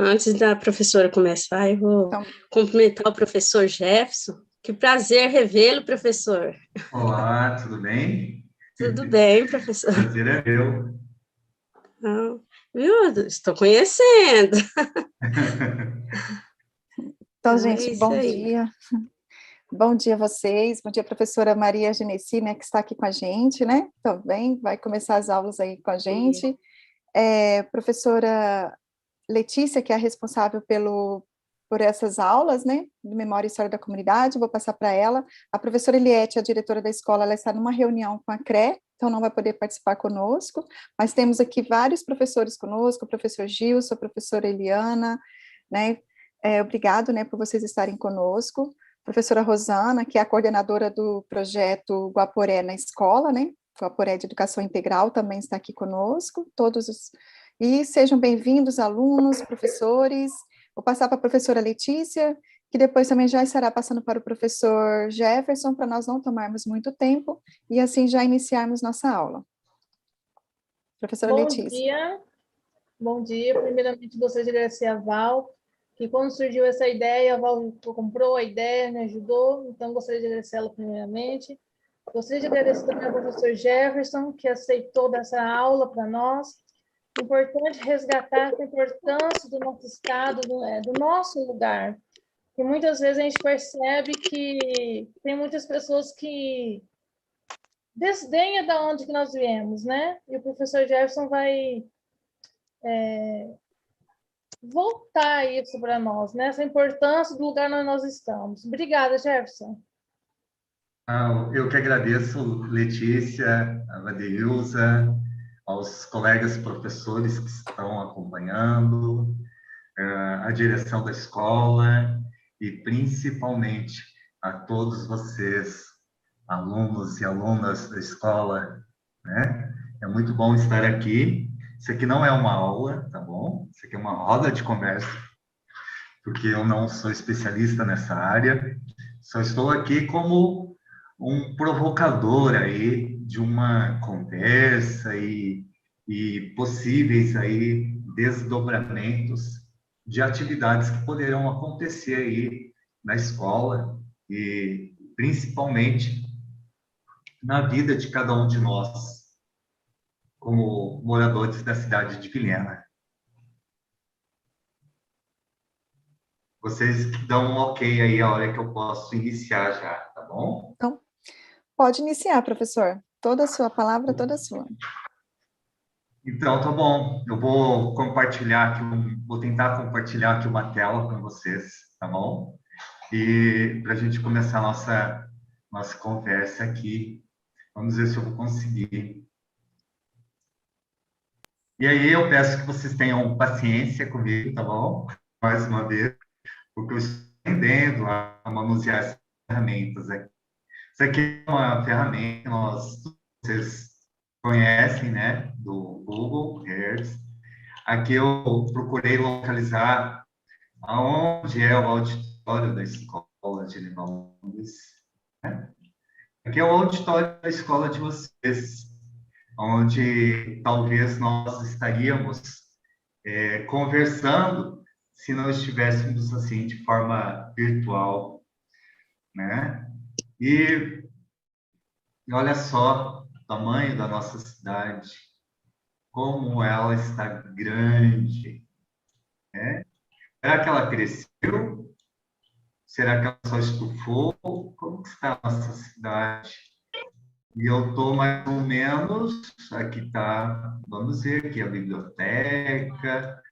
Antes da professora começar, eu vou cumprimentar o professor Jefferson. Que prazer revê-lo, professor. Olá, tudo bem? Tudo bem, professor? Prazer é meu. Viu? Estou conhecendo. Então, gente, bom dia. Bom dia a vocês, bom dia, professora Maria Genesi, né, que está aqui com a gente, né, também vai começar as aulas aí com a gente. Professora Letícia, que é a responsável por essas aulas, né, de Memória e História da Comunidade, vou passar para ela. A professora Eliette, a diretora da escola, ela está numa reunião com a CRE, então não vai poder participar conosco, mas temos aqui vários professores conosco, o professor Gilson, a professora Eliana, né, obrigado, né, por vocês estarem conosco. Professora Rosana, que é a coordenadora do projeto Guaporé na escola, né, Guaporé de Educação Integral, também está aqui conosco, e sejam bem-vindos, alunos, professores. Vou passar para a professora Letícia, que depois também já estará passando para o professor Jefferson, para nós não tomarmos muito tempo, e assim já iniciarmos nossa aula. Professora Letícia. Bom dia. Primeiramente, gostaria de agradecer a Val, que quando surgiu essa ideia, a Val comprou a ideia, me ajudou, então gostaria de agradecer ela primeiramente. Gostaria de agradecer também ao professor Jefferson, que aceitou dessa aula para nós. Importante resgatar a importância do nosso estado, do nosso lugar, que muitas vezes a gente percebe que tem muitas pessoas que desdenham de onde que nós viemos, né? E o professor Jefferson vai voltar isso para nós, né? Essa importância do lugar onde nós estamos. Obrigada, Jefferson. Eu que agradeço, Letícia, a Vadeilza, aos colegas professores que estão acompanhando, a direção da escola e, principalmente, a todos vocês, alunos e alunas da escola, né? É muito bom estar aqui. Isso aqui não é uma aula, tá bom? Isso aqui é uma roda de conversa, porque eu não sou especialista nessa área, só estou aqui como um provocador aí de uma conversa e possíveis aí desdobramentos de atividades que poderão acontecer aí na escola e principalmente na vida de cada um de nós, como moradores da cidade de Vilhena. Vocês dão um ok aí a hora que eu posso iniciar já, tá bom? Então, pode iniciar, professor. Toda a sua palavra, toda a sua. Então, tá bom. Eu vou compartilhar aqui, vou tentar compartilhar aqui uma tela com vocês, tá bom? E para a gente começar a nossa conversa aqui, vamos ver se eu vou conseguir. E aí eu peço que vocês tenham paciência comigo, tá bom? Mais uma vez, porque eu estou aprendendo a manusear essas ferramentas aqui. Isso aqui é uma ferramenta que vocês conhecem, né, do Google Earth. Aqui eu procurei localizar aonde é o auditório da escola de Limones. Né? Aqui é o auditório da escola de vocês, onde talvez nós estaríamos conversando se não estivéssemos assim de forma virtual, né? E olha só o tamanho da nossa cidade, como ela está grande, né? Será que ela cresceu? Será que ela só estufou? Como que está a nossa cidade? E eu estou mais ou menos, aqui está, vamos ver aqui a biblioteca.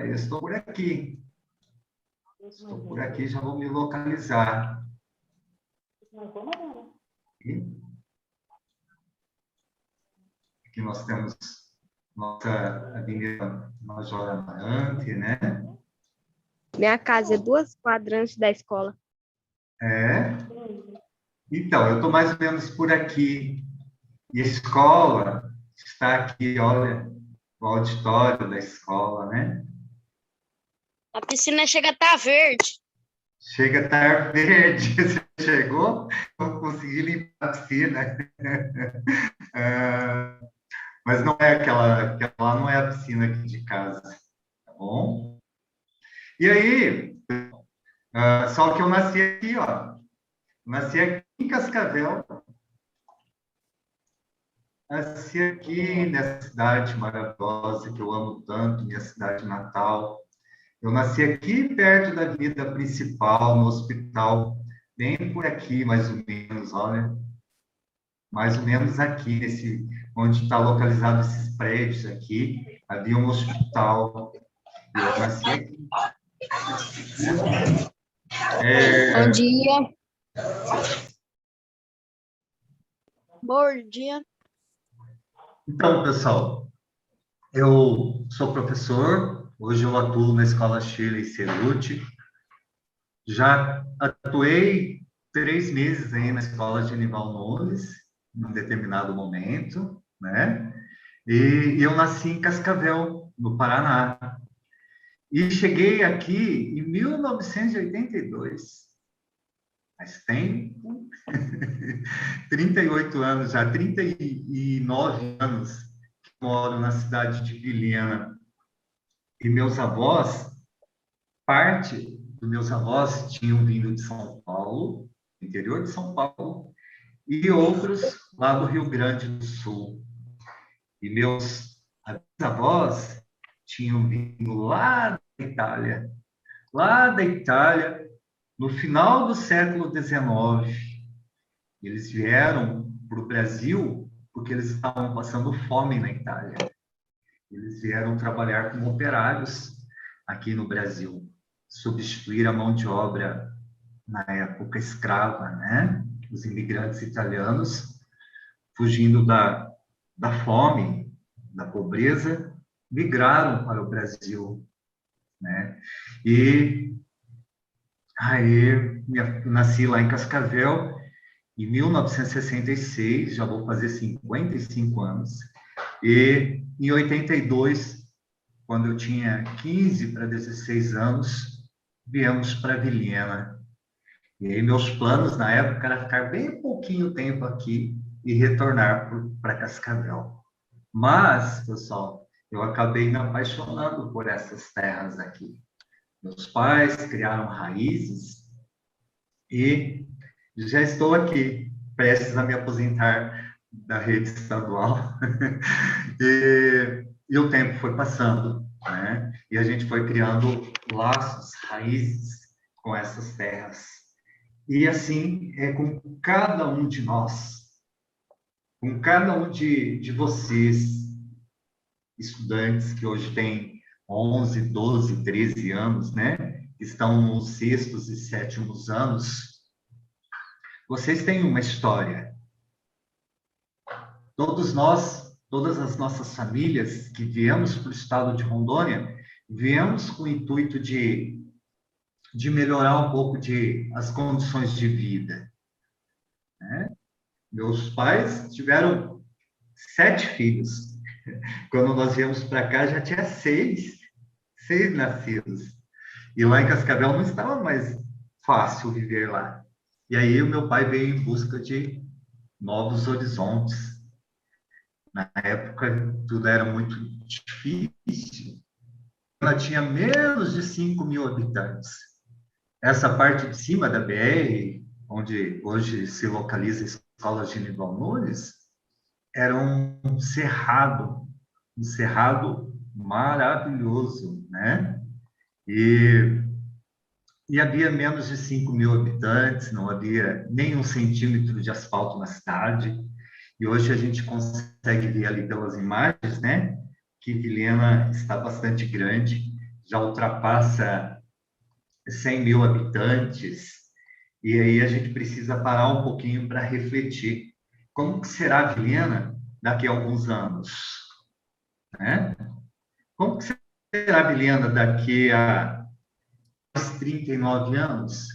Eu estou por aqui. Estou por aqui, já vou me localizar. Aqui nós temos nossa Avenida Major Amarante, né? Minha casa é 2 quadrantes da escola. Então, eu estou mais ou menos por aqui. E a escola está aqui, olha, o auditório da escola, né? A piscina chega a estar verde. Chega a estar verde. Você chegou? Não consegui limpar a piscina. Mas não é aquela não é a piscina aqui de casa, tá bom? E aí, só que eu nasci aqui, ó. Nasci aqui em Cascavel. Nasci aqui nessa cidade maravilhosa que eu amo tanto, minha cidade natal. Eu nasci aqui perto da vida principal, no hospital, bem por aqui, mais ou menos, olha. Mais ou menos aqui, onde está localizado esses prédios aqui, havia um hospital. Eu nasci aqui. Bom dia. Bom dia. Então, pessoal, eu sou professor, hoje eu atuo na Escola Shirley Cerutti. Já atuei 3 meses aí na Escola Genival Nunes, num determinado momento, né? E eu nasci em Cascavel, no Paraná. E cheguei aqui em 1982. Mas tem 38 anos, já 39 anos que moro na cidade de Vilhena. E meus avós, parte dos meus avós tinham vindo de São Paulo, interior de São Paulo, e outros lá do Rio Grande do Sul. E meus avós tinham vindo lá da Itália, no final do século XIX. Eles vieram para o Brasil porque eles estavam passando fome na Itália. Eles vieram trabalhar como operários aqui no Brasil, substituir a mão de obra na época escrava, né? Os imigrantes italianos, fugindo da fome, da pobreza, migraram para o Brasil, né? E aí, nasci lá em Cascavel, em 1966, já vou fazer 55 anos, e em 82, quando eu tinha 15 para 16 anos, viemos para Vilhena. E aí meus planos na época era ficar bem pouquinho tempo aqui e retornar para Cascavel. Mas, pessoal, eu acabei me apaixonando por essas terras aqui. Meus pais criaram raízes e já estou aqui, prestes a me aposentar da rede estadual. E o tempo foi passando, né? E a gente foi criando laços, raízes com essas terras. E assim é com cada um de nós, com cada um de vocês, estudantes que hoje têm 11, 12, 13 anos, né? Que estão nos 6º e 7º anos. Vocês têm uma história. Todos nós, todas as nossas famílias que viemos para o estado de Rondônia, viemos com o intuito de melhorar um pouco as condições de vida, né? Meus pais tiveram 7 filhos. Quando nós viemos para cá, já tinha 6 nascidos. E lá em Cascavel não estava mais fácil viver lá. E aí o meu pai veio em busca de novos horizontes. Na época, tudo era muito difícil. Ela tinha menos de 5.000 habitantes. Essa parte de cima da BR, onde hoje se localiza a Escola Genival Nunes, era um cerrado maravilhoso, né? E havia menos de 5.000 habitantes, não havia nem 1 centímetro de asfalto na cidade. E hoje a gente consegue ver ali pelas imagens, né, que Vilhena está bastante grande, já ultrapassa 100.000 habitantes. E aí a gente precisa parar um pouquinho para refletir. Como que será Vilhena daqui a alguns anos? Né? Como que será Vilhena daqui a 39 anos?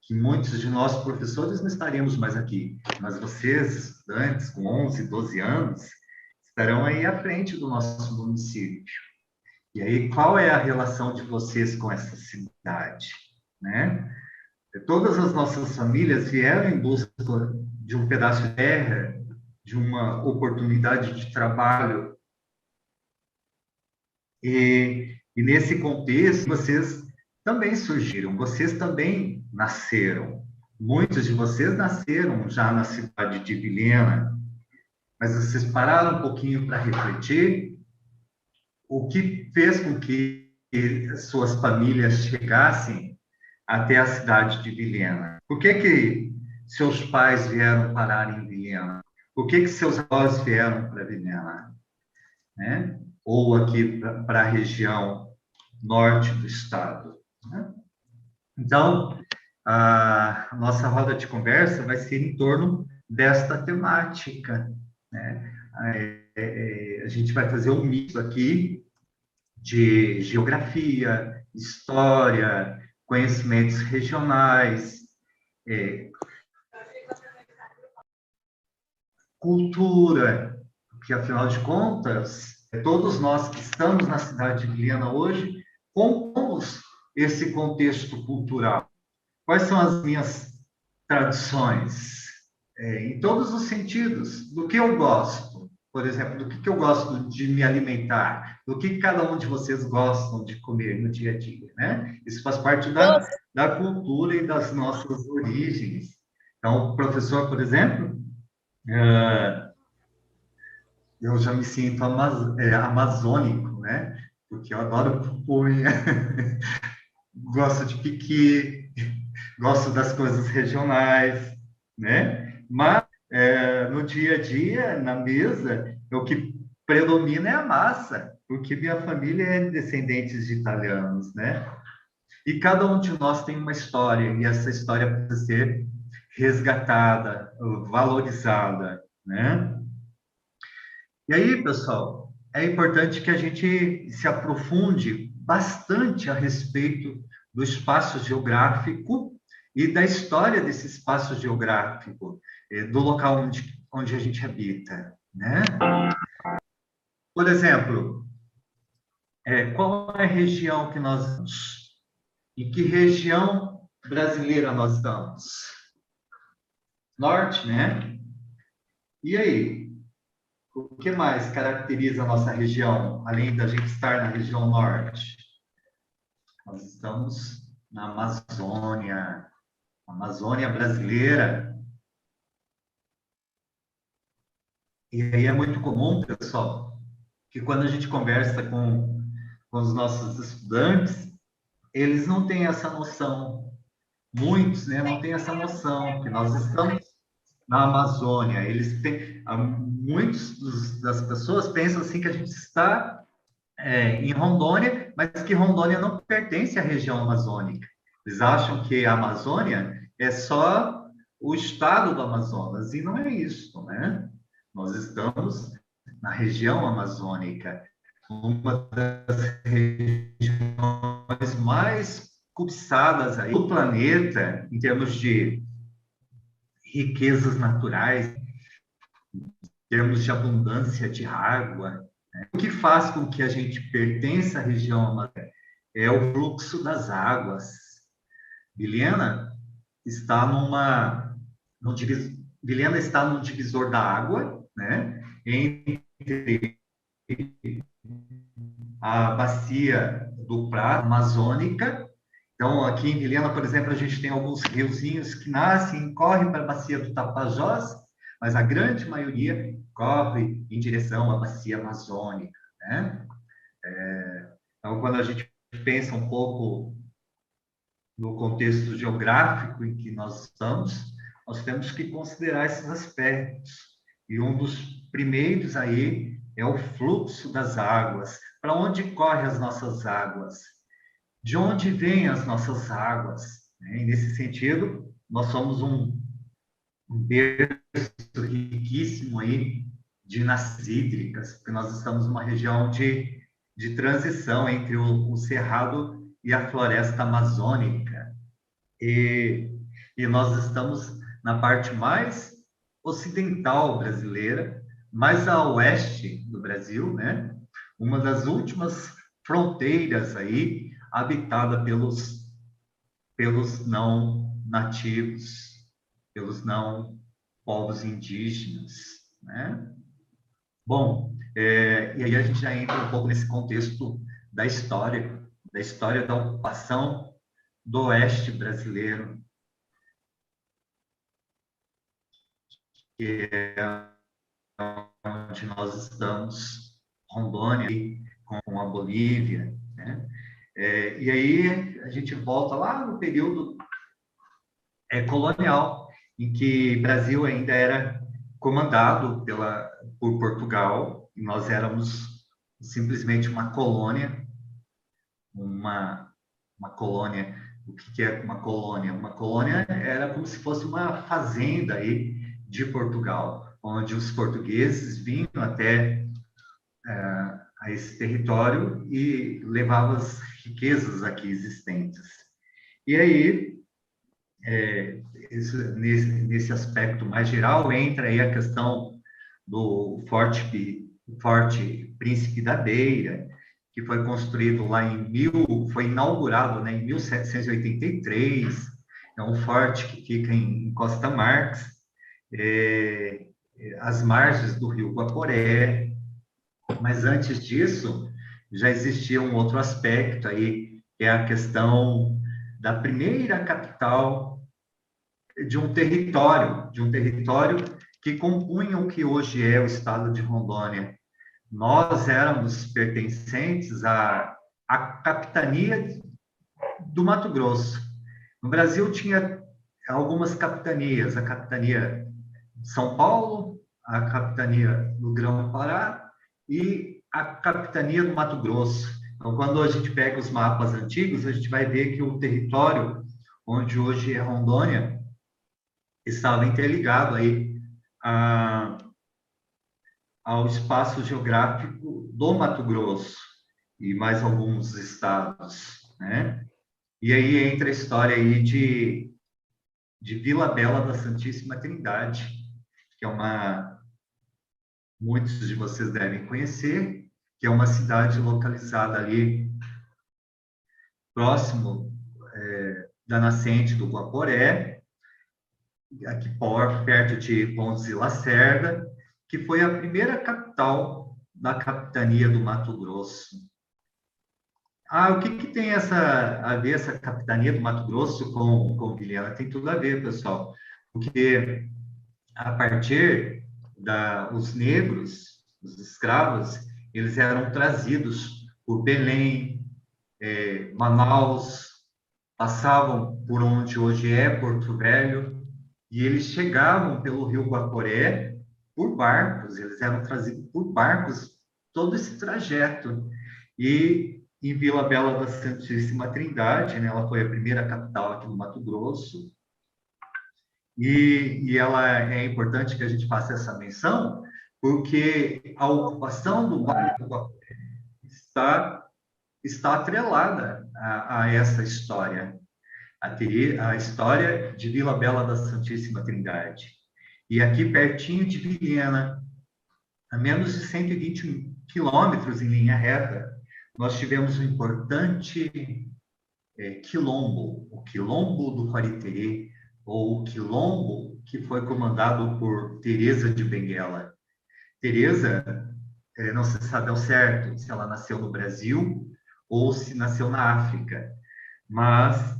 Que muitos de nós, professores, não estaremos mais aqui, mas vocês, estudantes, com 11, 12 anos, estarão aí à frente do nosso município. E aí, qual é a relação de vocês com essa cidade? Né? Todas as nossas famílias vieram em busca de um pedaço de terra, de uma oportunidade de trabalho. E E nesse contexto, vocês também surgiram, vocês também nasceram. Muitos de vocês nasceram já na cidade de Vilhena, mas vocês pararam um pouquinho para refletir o que fez com que suas famílias chegassem até a cidade de Vilhena. Por que seus pais vieram parar em Vilhena? Por que seus avós vieram para Vilhena? Né? Ou aqui para a região norte do estado. Né? Então, a nossa roda de conversa vai ser em torno desta temática. Né? A gente vai fazer um mix aqui de geografia, história, conhecimentos regionais, cultura, porque, afinal de contas, todos nós que estamos na cidade de Vilhena hoje compomos esse contexto cultural. Quais são as minhas tradições? Em todos os sentidos. Do que eu gosto, por exemplo, do que eu gosto de me alimentar, do que cada um de vocês gostam de comer no dia a dia, né? Isso faz parte da cultura e das nossas origens. Então, o professor, por exemplo, eu já me sinto amazônico, né? Porque eu adoro pupunha, gosto de piqui, gosto das coisas regionais, né? Mas no dia a dia, na mesa, o que predomina é a massa, porque minha família é descendente de italianos, né? E cada um de nós tem uma história, e essa história precisa ser resgatada, valorizada, né? E aí, pessoal, é importante que a gente se aprofunde bastante a respeito do espaço geográfico e da história desse espaço geográfico, do local onde a gente habita, né? Por exemplo, qual é a região que nós estamos? Em que região brasileira nós estamos? Norte, né? E aí? O que mais caracteriza a nossa região, além da gente estar na região norte? Nós estamos na Amazônia brasileira. E aí é muito comum, pessoal, que quando a gente conversa com os nossos estudantes, eles não têm essa noção. Muitos, né, não têm essa noção, que nós estamos na Amazônia. Muitos das pessoas pensam assim que a gente está em Rondônia, mas que Rondônia não pertence à região amazônica. Eles acham que a Amazônia é só o estado do Amazonas, e não é isso, né? Nós estamos na região amazônica, uma das regiões mais cobiçadas aí do planeta, em termos de riquezas naturais, em termos de abundância de água. Né? O que faz com que a gente pertença à região amazônica é o fluxo das águas. Vilhena está Vilhena está no divisor da água, né? Entre a bacia do Prado, amazônica. Então, aqui em Vilhena, por exemplo, a gente tem alguns riozinhos que nascem e correm para a bacia do Tapajós, mas a grande maioria corre em direção à bacia amazônica, né? Então, quando a gente pensa um pouco no contexto geográfico em que nós estamos, nós temos que considerar esses aspectos. E um dos primeiros aí é o fluxo das águas. Para onde correm as nossas águas? De onde vêm as nossas águas? E nesse sentido, nós somos um berço riquíssimo aí de nascentes hídricas, porque nós estamos numa região de transição entre o Cerrado e a floresta amazônica. E nós estamos na parte mais ocidental brasileira, mais a oeste do Brasil, né? Uma das últimas fronteiras aí habitada pelos não nativos, pelos não povos indígenas, né? Bom, e aí a gente já entra um pouco nesse contexto da história da ocupação do oeste brasileiro, que é onde nós estamos, Rondônia, com a Bolívia, né? E aí a gente volta lá no período colonial, em que o Brasil ainda era comandado por Portugal, e nós éramos simplesmente uma colônia, uma colônia. O que é uma colônia? Uma colônia era como se fosse uma fazenda aí de Portugal, onde os portugueses vinham até a esse território e levavam as riquezas aqui existentes. E aí, nesse aspecto mais geral, entra aí a questão do Forte Príncipe da Beira, que foi construído lá foi inaugurado, né, em 1783, é um forte que fica em Costa Marques, às margens do rio Guaporé. Mas antes disso, já existia um outro aspecto aí, que é a questão da primeira capital de um território que compunha o que hoje é o estado de Rondônia. Nós éramos pertencentes à capitania do Mato Grosso. No Brasil tinha algumas capitanias, a capitania de São Paulo, a capitania do Grão-Pará e a capitania do Mato Grosso. Então, quando a gente pega os mapas antigos, a gente vai ver que o território onde hoje é Rondônia estava interligado aí ao espaço geográfico do Mato Grosso e mais alguns estados, né? E aí entra a história aí de Vila Bela da Santíssima Trindade, que é muitos de vocês devem conhecer, que é uma cidade localizada ali próximo da nascente do Guaporé, aqui perto de Pontes e Lacerda, que foi a primeira capital da capitania do Mato Grosso. O que tem a ver essa capitania do Mato Grosso com Vilhena? Tem tudo a ver, pessoal, porque a partir os negros, os escravos, eles eram trazidos por Belém, Manaus, passavam por onde hoje é Porto Velho, e eles chegavam pelo rio Guaporé por barcos, eles eram trazidos por barcos todo esse trajeto. E em Vila Bela da Santíssima Trindade, né, ela foi a primeira capital aqui no Mato Grosso, e ela é importante que a gente faça essa menção, porque a ocupação do Vale do Guaporé está atrelada a essa história, a história de Vila Bela da Santíssima Trindade. E aqui pertinho de Vilhena, a menos de 120 quilômetros em linha reta, nós tivemos um importante quilombo, o Quilombo do Quariterê, ou o quilombo que foi comandado por Teresa de Benguela. Teresa, não se sabe ao certo se ela nasceu no Brasil ou se nasceu na África, mas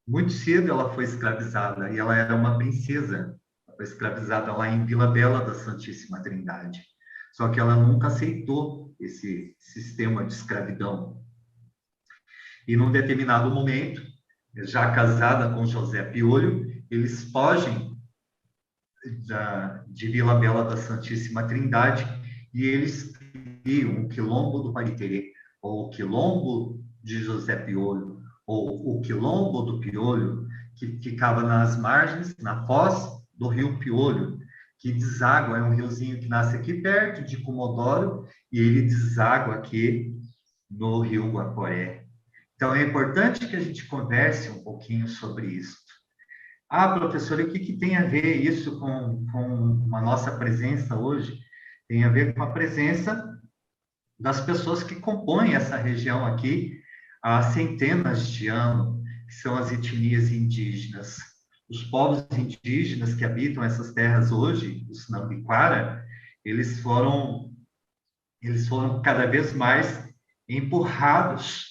muito cedo ela foi escravizada, e ela era uma princesa, ela foi escravizada lá em Vila Bela da Santíssima Trindade. Só que ela nunca aceitou esse sistema de escravidão. E num determinado momento, já casada com José Piolho, eles fogem de Vila Bela da Santíssima Trindade e eles criam o Quilombo do Quariterê, ou o Quilombo de José Piolho, ou o Quilombo do Piolho, que ficava nas margens, na foz do rio Piolho, que deságua, é um riozinho que nasce aqui perto de Comodoro, e ele deságua aqui no rio Guaporé. Então, é importante que a gente converse um pouquinho sobre isso. Professora, o que tem a ver isso com a nossa presença hoje? Tem a ver com a presença das pessoas que compõem essa região aqui há centenas de anos, que são as etnias indígenas. Os povos indígenas que habitam essas terras hoje, os Nambiquara, eles foram cada vez mais empurrados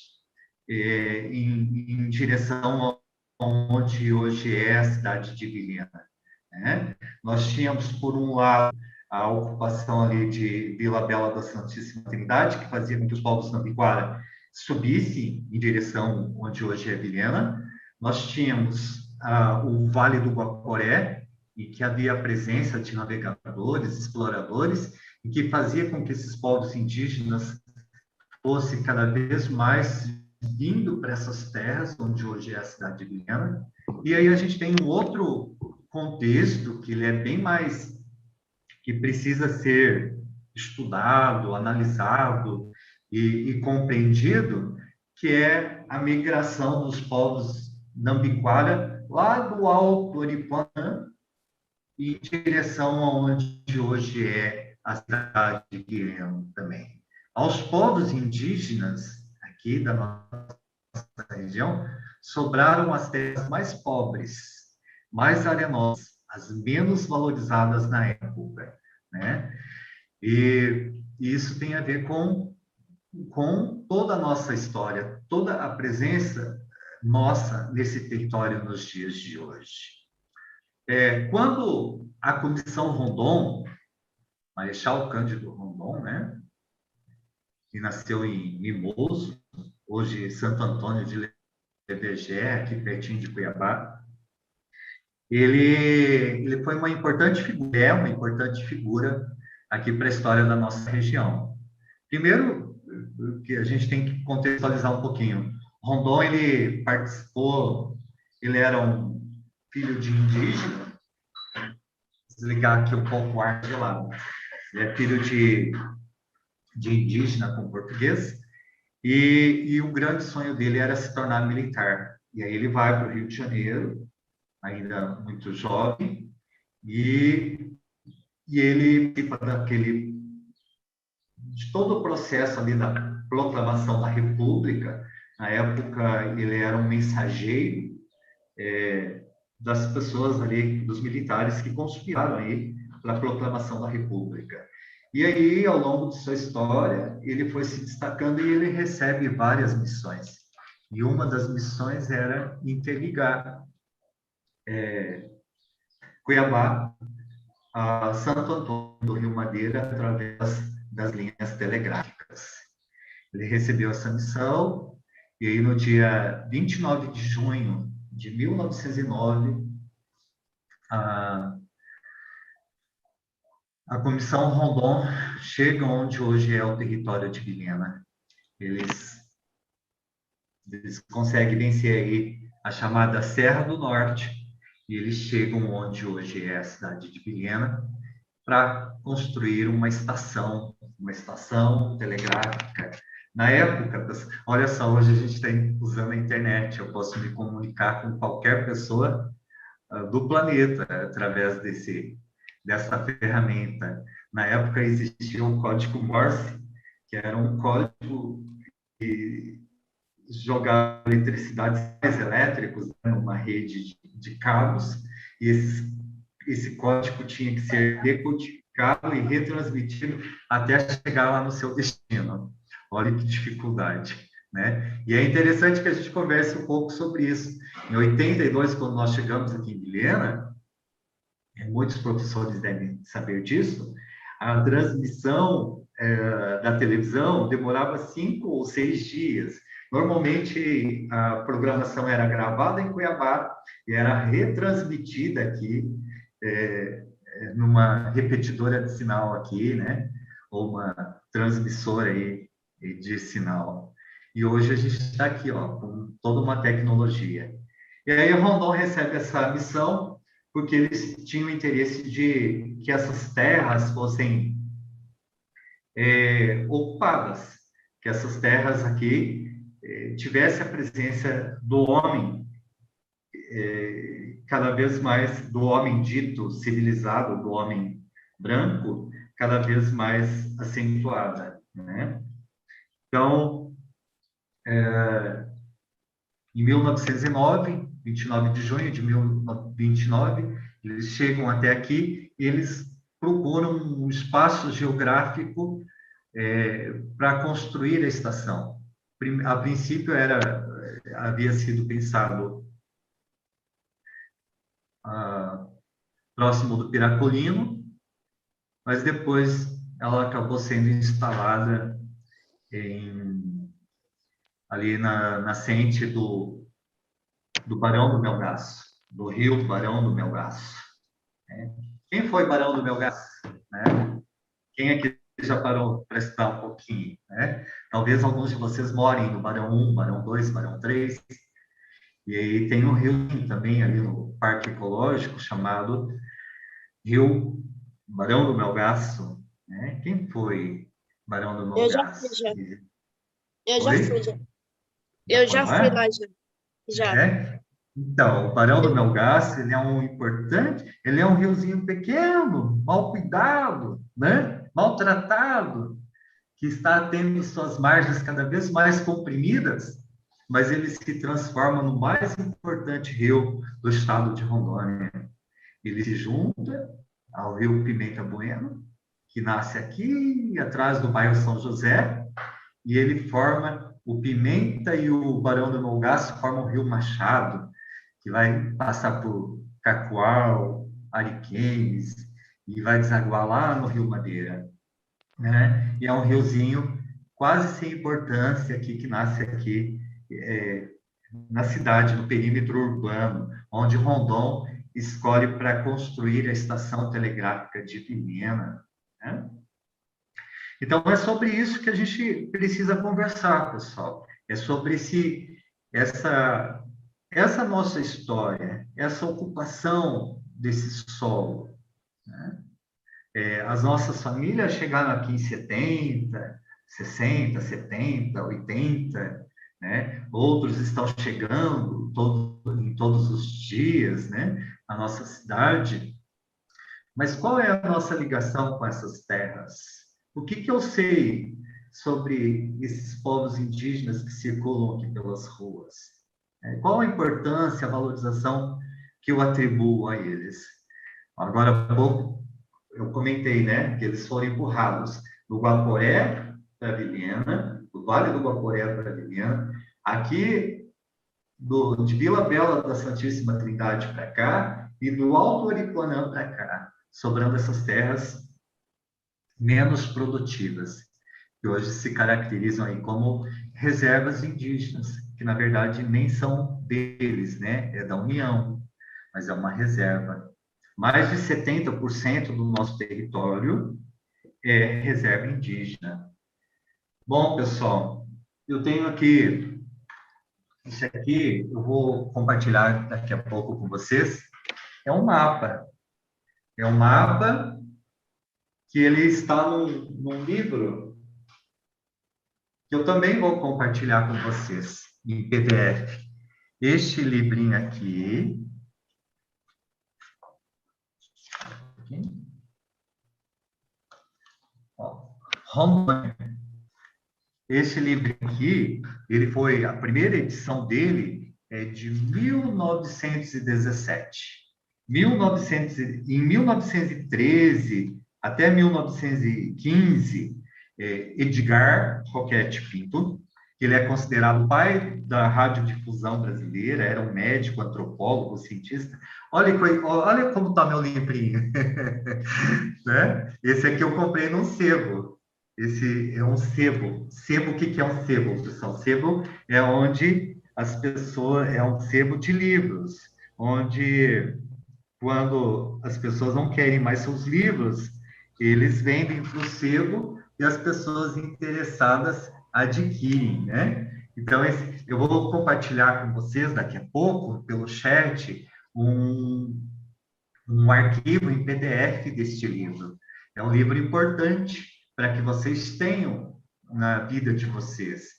em direção onde hoje é a cidade de Vilhena, né? Nós tínhamos, por um lado, a ocupação ali de Vila Bela da Santíssima Trindade, que fazia com que os povos nambiquara subissem em direção onde hoje é Vilhena. Nós tínhamos o Vale do Guaporé, em que havia a presença de navegadores, exploradores, e que fazia com que esses povos indígenas fossem cada vez mais vindo para essas terras, onde hoje é a cidade de Vilhena. E aí a gente tem um outro contexto, que ele é bem mais, que precisa ser estudado, analisado e compreendido, que é a migração dos povos nambiquara lá do Alto Aripuanã em direção aonde hoje é a cidade de Vilhena também. Aos povos indígenas aqui da nossa região, sobraram as terras mais pobres, mais arenosas, as menos valorizadas na época, né? E isso tem a ver com toda a nossa história, toda a presença nossa nesse território nos dias de hoje. Quando a Comissão Rondon, Marechal Cândido Rondon, né, que nasceu em Mimoso, hoje Santo Antônio de Lebegé, aqui pertinho de Cuiabá, ele foi uma importante figura, é uma importante figura aqui para a história da nossa região. Primeiro, que a gente tem que contextualizar um pouquinho. Rondon, ele participou, ele era um filho de indígena, vou desligar aqui um pouco o ar gelado, ele é filho de indígena com português, e o grande sonho dele era se tornar militar. E aí ele vai para o Rio de Janeiro, ainda muito jovem, e ele participa de todo o processo ali da proclamação da República. Na época, ele era um mensageiro das pessoas ali, dos militares que conspiraram aí para a proclamação da República. E aí, ao longo de sua história, ele foi se destacando e ele recebe várias missões. E uma das missões era interligar Cuiabá a Santo Antônio do Rio Madeira através das linhas telegráficas. Ele recebeu essa missão e aí, no dia 29 de junho de 1909, a Comissão Rondon chega onde hoje é o território de Vilhena. Eles conseguem vencer aí a chamada Serra do Norte e eles chegam onde hoje é a cidade de Vilhena para construir uma estação telegráfica. Na época, olha só, hoje a gente está usando a internet, eu posso me comunicar com qualquer pessoa do planeta através dessa ferramenta. Na época existia um código Morse, que era um código que jogava eletricidades elétricos numa rede de cabos, e esse código tinha que ser decodificado e retransmitido até chegar lá no seu destino. Olha que dificuldade, né? E é interessante que a gente converse um pouco sobre isso. Em 82, quando nós chegamos aqui em Vilhena, muitos professores devem saber disso, a transmissão da televisão demorava 5 ou 6 dias. Normalmente, a programação era gravada em Cuiabá e era retransmitida aqui, numa repetidora de sinal aqui, né? Ou uma transmissora aí de sinal. E hoje a gente está aqui, ó, com toda uma tecnologia. E aí o Rondon recebe essa missão porque eles tinham interesse de que essas terras fossem ocupadas, que essas terras aqui tivesse a presença do homem, cada vez mais, do homem dito civilizado, do homem branco, cada vez mais acentuada, né? Então, em 1909, 29 de junho de 1929, eles chegam até aqui e eles procuram um espaço geográfico para construir a estação. A princípio havia sido pensado próximo do Piracolino, mas depois ela acabou sendo instalada ali na nascente do Barão do Melgaço, do rio Barão do Melgaço. Quem foi Barão do Melgaço? Quem aqui já parou para estudar um pouquinho? Talvez alguns de vocês morem no Barão 1, Barão 2, Barão 3. E aí tem um rio também ali no Parque Ecológico chamado Rio Barão do Melgaço. Quem foi Barão do Melgaço? Eu já fui lá já. Então, o Barão do Melgaço, ele é um riozinho pequeno, mal cuidado, maltratado, que está tendo suas margens cada vez mais comprimidas, mas ele se transforma no mais importante rio do estado de Rondônia. Ele se junta ao rio Pimenta Bueno, que nasce aqui atrás do bairro São José, e ele forma o Pimenta e o Barão do Melgaço formam o rio Machado, que vai passar por Cacoal, Ariquemes, e vai desaguar lá no Rio Madeira. E é um riozinho quase sem importância aqui, que nasce aqui na cidade, no perímetro urbano, onde Rondon escolhe para construir a estação telegráfica de Vilhena. Então, é sobre isso que a gente precisa conversar, pessoal. É sobre essa nossa história, essa ocupação desse solo. As nossas famílias chegaram aqui em 70, 60, 70, 80, Outros estão chegando em todos os dias, na nossa cidade. Mas qual é a nossa ligação com essas terras? O que eu sei sobre esses povos indígenas que circulam aqui pelas ruas? Qual a importância, a valorização que eu atribuo a eles? Agora há pouco eu comentei, que eles foram empurrados do Guaporé para Vilhena, do Vale do Guaporé para Vilhena, aqui de Vila Bela da Santíssima Trindade para cá e do Alto Aripuanã para cá, sobrando essas terras menos produtivas, que hoje se caracterizam aí como reservas indígenas, que na verdade nem são deles, é da União, mas é uma reserva. Mais de 70% do nosso território é reserva indígena. Bom, pessoal, eu tenho aqui, isso aqui eu vou compartilhar daqui a pouco com vocês, é um mapa. É um mapa que ele está num livro que eu também vou compartilhar com vocês, em PDF. Este livrinho aqui... Rondônia. Esse livro aqui, a primeira edição dele é de 1917. Em 1913 até 1915, Edgar Roquette Pinto, ele é considerado o pai da radiodifusão brasileira, era um médico, antropólogo, cientista. Olha como está meu livrinho. Esse aqui eu comprei num sebo. Esse é um sebo. Sebo, o que é um sebo, pessoal? Sebo é onde as pessoas... É um sebo de livros, onde, quando as pessoas não querem mais seus livros, eles vendem para o sebo e as pessoas interessadas adquirem, Então, eu vou compartilhar com vocês daqui a pouco, pelo chat, um arquivo em PDF deste livro. É um livro importante para que vocês tenham na vida de vocês.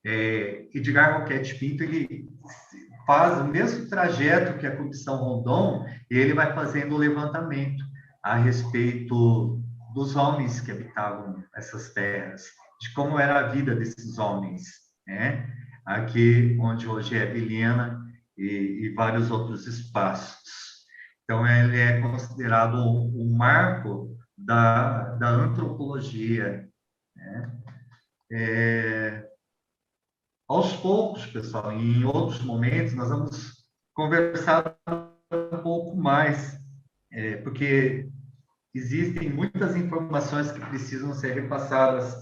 Edgar Roquette Pinto, ele faz o mesmo trajeto que a Comissão Rondon, e ele vai fazendo o levantamento a respeito dos homens que habitavam essas terras, de como era a vida desses homens, aqui onde hoje é Vilhena e vários outros espaços. Então, ele é considerado um marco da antropologia né? Aos poucos, pessoal, em outros momentos, nós vamos conversar um pouco mais, porque existem muitas informações que precisam ser repassadas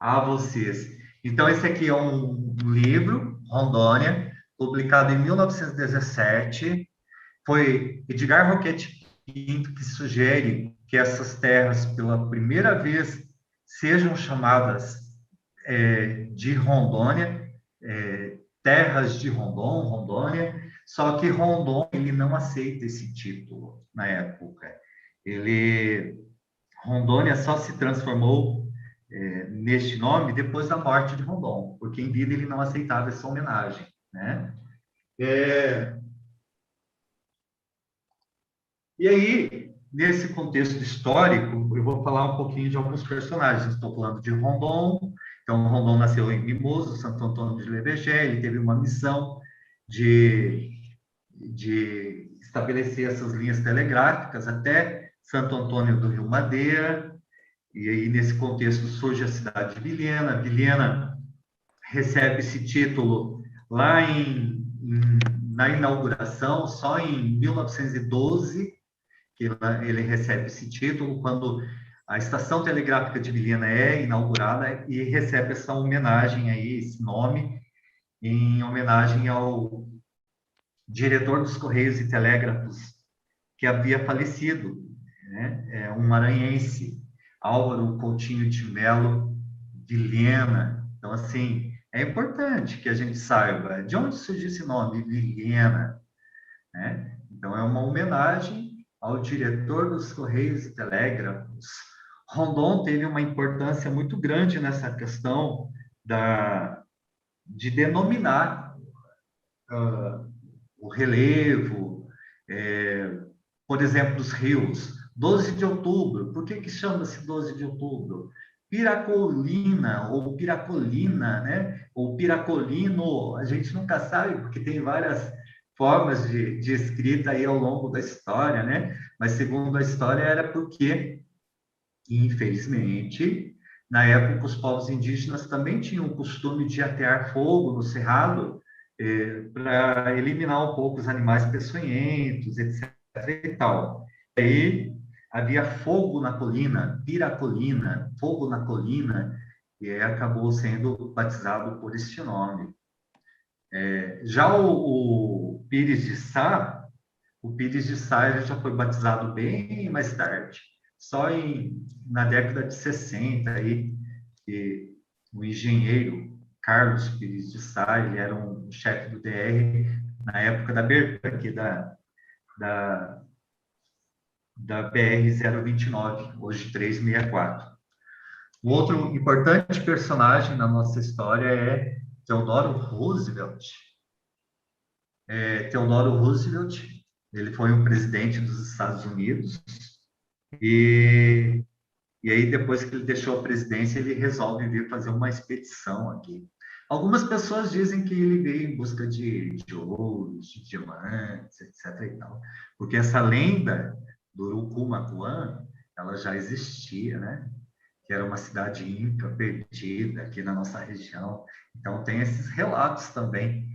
a vocês. Então, esse aqui é um livro, Rondônia, publicado em 1917. Foi Edgar Roquette Pinto que sugere que essas terras, pela primeira vez, sejam chamadas de Rondônia, terras de Rondônia, só que Rondon ele não aceita esse título na época. Rondônia só se transformou neste nome depois da morte de Rondon, porque em vida ele não aceitava essa homenagem, né? E aí, nesse contexto histórico, eu vou falar um pouquinho de alguns personagens. Estou falando de Rondon. Então, Rondon nasceu em Mimoso, Santo Antônio de Levegé. Ele teve uma missão de estabelecer essas linhas telegráficas até Santo Antônio do Rio Madeira. E aí, nesse contexto, surge a cidade de Vilhena. Vilhena recebe esse título lá na inauguração, só em 1912, que ele recebe esse título, quando a Estação Telegráfica de Vilhena é inaugurada e recebe essa homenagem aí, esse nome, em homenagem ao diretor dos Correios e Telégrafos que havia falecido, né? Um maranhense, Álvaro Coutinho de Melo Vilhena. Então, assim, é importante que a gente saiba de onde surgiu esse nome, Vilhena, né? Então, é uma homenagem ao diretor dos Correios e Telégrafos. Rondon teve uma importância muito grande nessa questão de denominar o relevo, por exemplo, os rios. 12 de outubro, por que chama-se 12 de outubro? Piracolina, ou Piracolina, né? Ou Piracolino, a gente nunca sabe, porque tem várias formas de escrita aí ao longo da história, né? Mas, segundo a história, era porque, infelizmente, na época, os povos indígenas também tinham o costume de atear fogo no cerrado para eliminar um pouco os animais peçonhentos, etc. e tal. E aí havia fogo na colina, Piracolina, fogo na colina, e acabou sendo batizado por este nome. Já o Pires de Sá, já foi batizado bem mais tarde, só na década de 60, aí, que o engenheiro Carlos Pires de Sá, ele era um chefe do DR na época da abertura aqui da BR-029, hoje 364. O outro importante personagem na nossa história é Theodore Roosevelt. Theodore Roosevelt, ele foi um presidente dos Estados Unidos e aí, depois que ele deixou a presidência, ele resolve vir fazer uma expedição aqui. Algumas pessoas dizem que ele veio em busca de ouros, de diamantes, etc. e tal, porque essa lenda do Urucumacuã, ela já existia, né? Que era uma cidade inca perdida aqui na nossa região. Então, tem esses relatos também.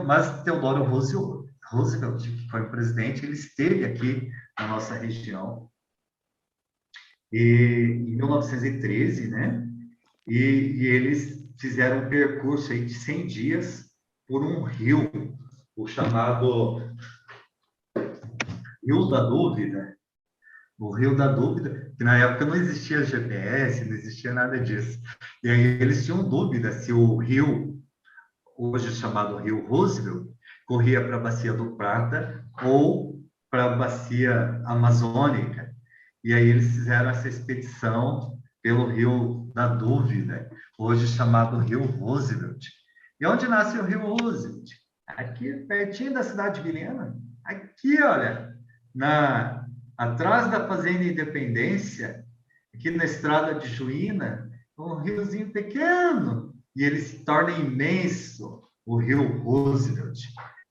Mas Theodore Roosevelt, que foi o presidente, ele esteve aqui na nossa região em 1913, né? E eles fizeram um percurso aí de 100 dias por um rio, o chamado Rio da Dúvida. O Rio da Dúvida, que na época não existia GPS, não existia nada disso. E aí eles tinham dúvida se o rio, hoje chamado Rio Roosevelt, corria para a Bacia do Prata ou para a Bacia Amazônica. E aí eles fizeram essa expedição pelo Rio da Dúvida, hoje chamado Rio Roosevelt. E onde nasce o Rio Roosevelt? Aqui, pertinho da cidade de Vilhena. Aqui, olha, atrás da Fazenda Independência, aqui na estrada de Juína, um riozinho pequeno, e ele se torna imenso, o Rio Roosevelt.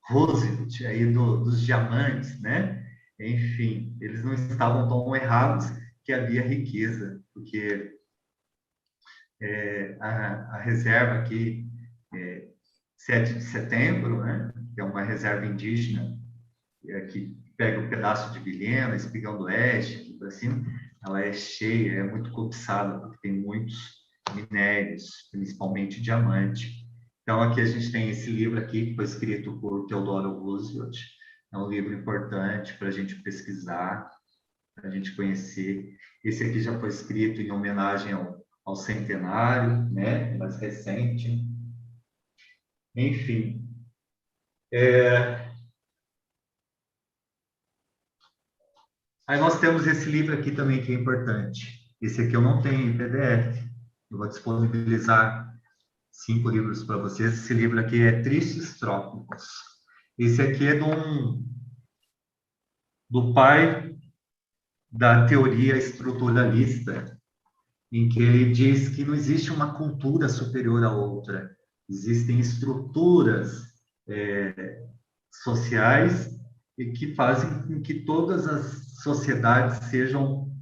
Roosevelt, aí dos diamantes, né? Enfim, eles não estavam tão errados que havia riqueza, porque a reserva aqui, 7 de setembro, né? Que é uma reserva indígena, que pega um pedaço de Vilhena, Espigão do Oeste, aqui para cima, ela é cheia, é muito cobiçada, porque tem muitos minérios, principalmente diamante. Então, aqui a gente tem esse livro aqui, que foi escrito por Theodore Roosevelt. É um livro importante para a gente pesquisar, para a gente conhecer. Esse aqui já foi escrito em homenagem ao centenário, né? Mais recente. Enfim. Aí nós temos esse livro aqui também, que é importante. Esse aqui eu não tenho em PDF. Eu vou disponibilizar 5 livros para vocês. Esse livro aqui é Tristes Trópicos. Esse aqui é do pai da teoria estruturalista, em que ele diz que não existe uma cultura superior à outra. Existem estruturas sociais e que fazem com que todas as sociedades sejam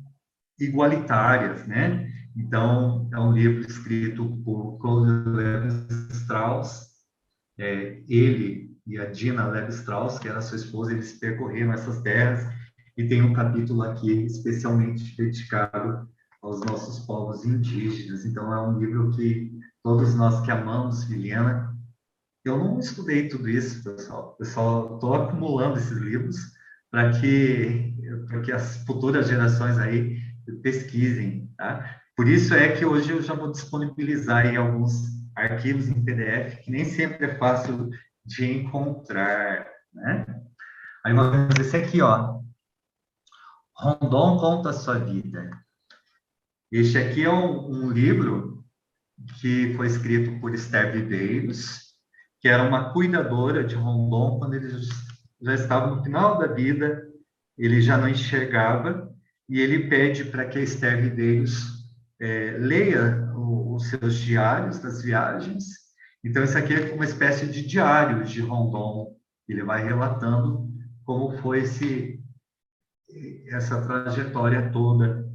igualitárias, né? Então, é um livro escrito por Claude Lévi-Strauss. Ele e a Dina Lévi-Strauss, que era sua esposa, eles percorreram essas terras, e tem um capítulo aqui especialmente dedicado aos nossos povos indígenas. Então, é um livro que todos nós que amamos Vilhena. Eu não estudei tudo isso, pessoal. Eu só estou acumulando esses livros para que as futuras gerações aí pesquisem, tá? Por isso é que hoje eu já vou disponibilizar aí alguns arquivos em PDF, que nem sempre é fácil de encontrar, né? Aí nós temos esse aqui, ó. Rondon conta a sua vida. Este aqui é um livro que foi escrito por Esther Viveiros, que era uma cuidadora de Rondon quando ele já estava no final da vida, ele já não enxergava, e ele pede para que a Esther Viveiros leia os seus diários das viagens. Então, isso aqui é uma espécie de diário de Rondon. Ele vai relatando como foi essa trajetória toda.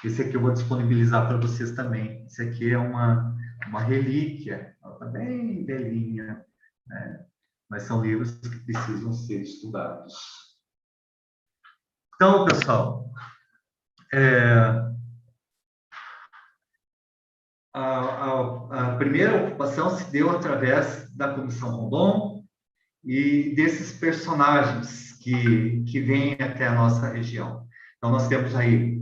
Esse aqui eu vou disponibilizar para vocês também. Esse aqui é uma relíquia, ela está bem velhinha, né? Mas são livros que precisam ser estudados. Então, pessoal, a primeira ocupação se deu através da Comissão Rondon e desses personagens que vêm até a nossa região. Então, nós temos aí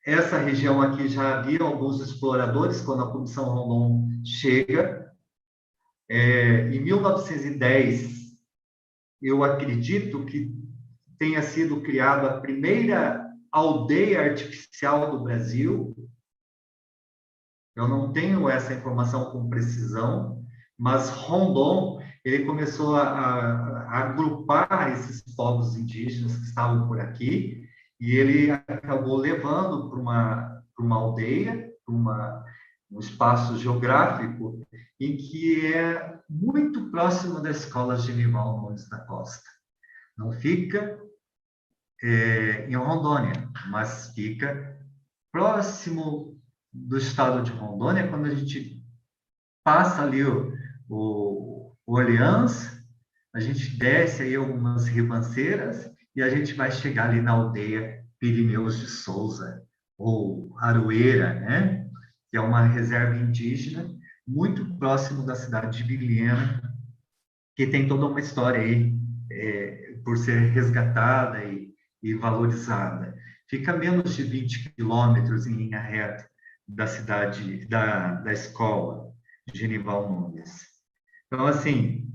essa região aqui, já havia alguns exploradores quando a Comissão Rondon chega. Em 1910, eu acredito que tenha sido criada a primeira aldeia artificial do Brasil. Eu não tenho essa informação com precisão, mas Rondon, ele começou a agrupar esses povos indígenas que estavam por aqui, e ele acabou levando para uma aldeia, para um espaço geográfico em que é muito próximo da escola Genival Nunes da Costa. Não fica em Rondônia, mas fica próximo do estado de Rondônia. Quando a gente passa ali o Orleans, a gente desce aí algumas ribanceiras e a gente vai chegar ali na aldeia Pirineus de Souza, ou Aroeira, né? Que é uma reserva indígena muito próximo da cidade de Vilhena, que tem toda uma história aí por ser resgatada e valorizada. Fica a menos de 20 quilômetros em linha reta da cidade, da escola Genival Nunes. Então, assim,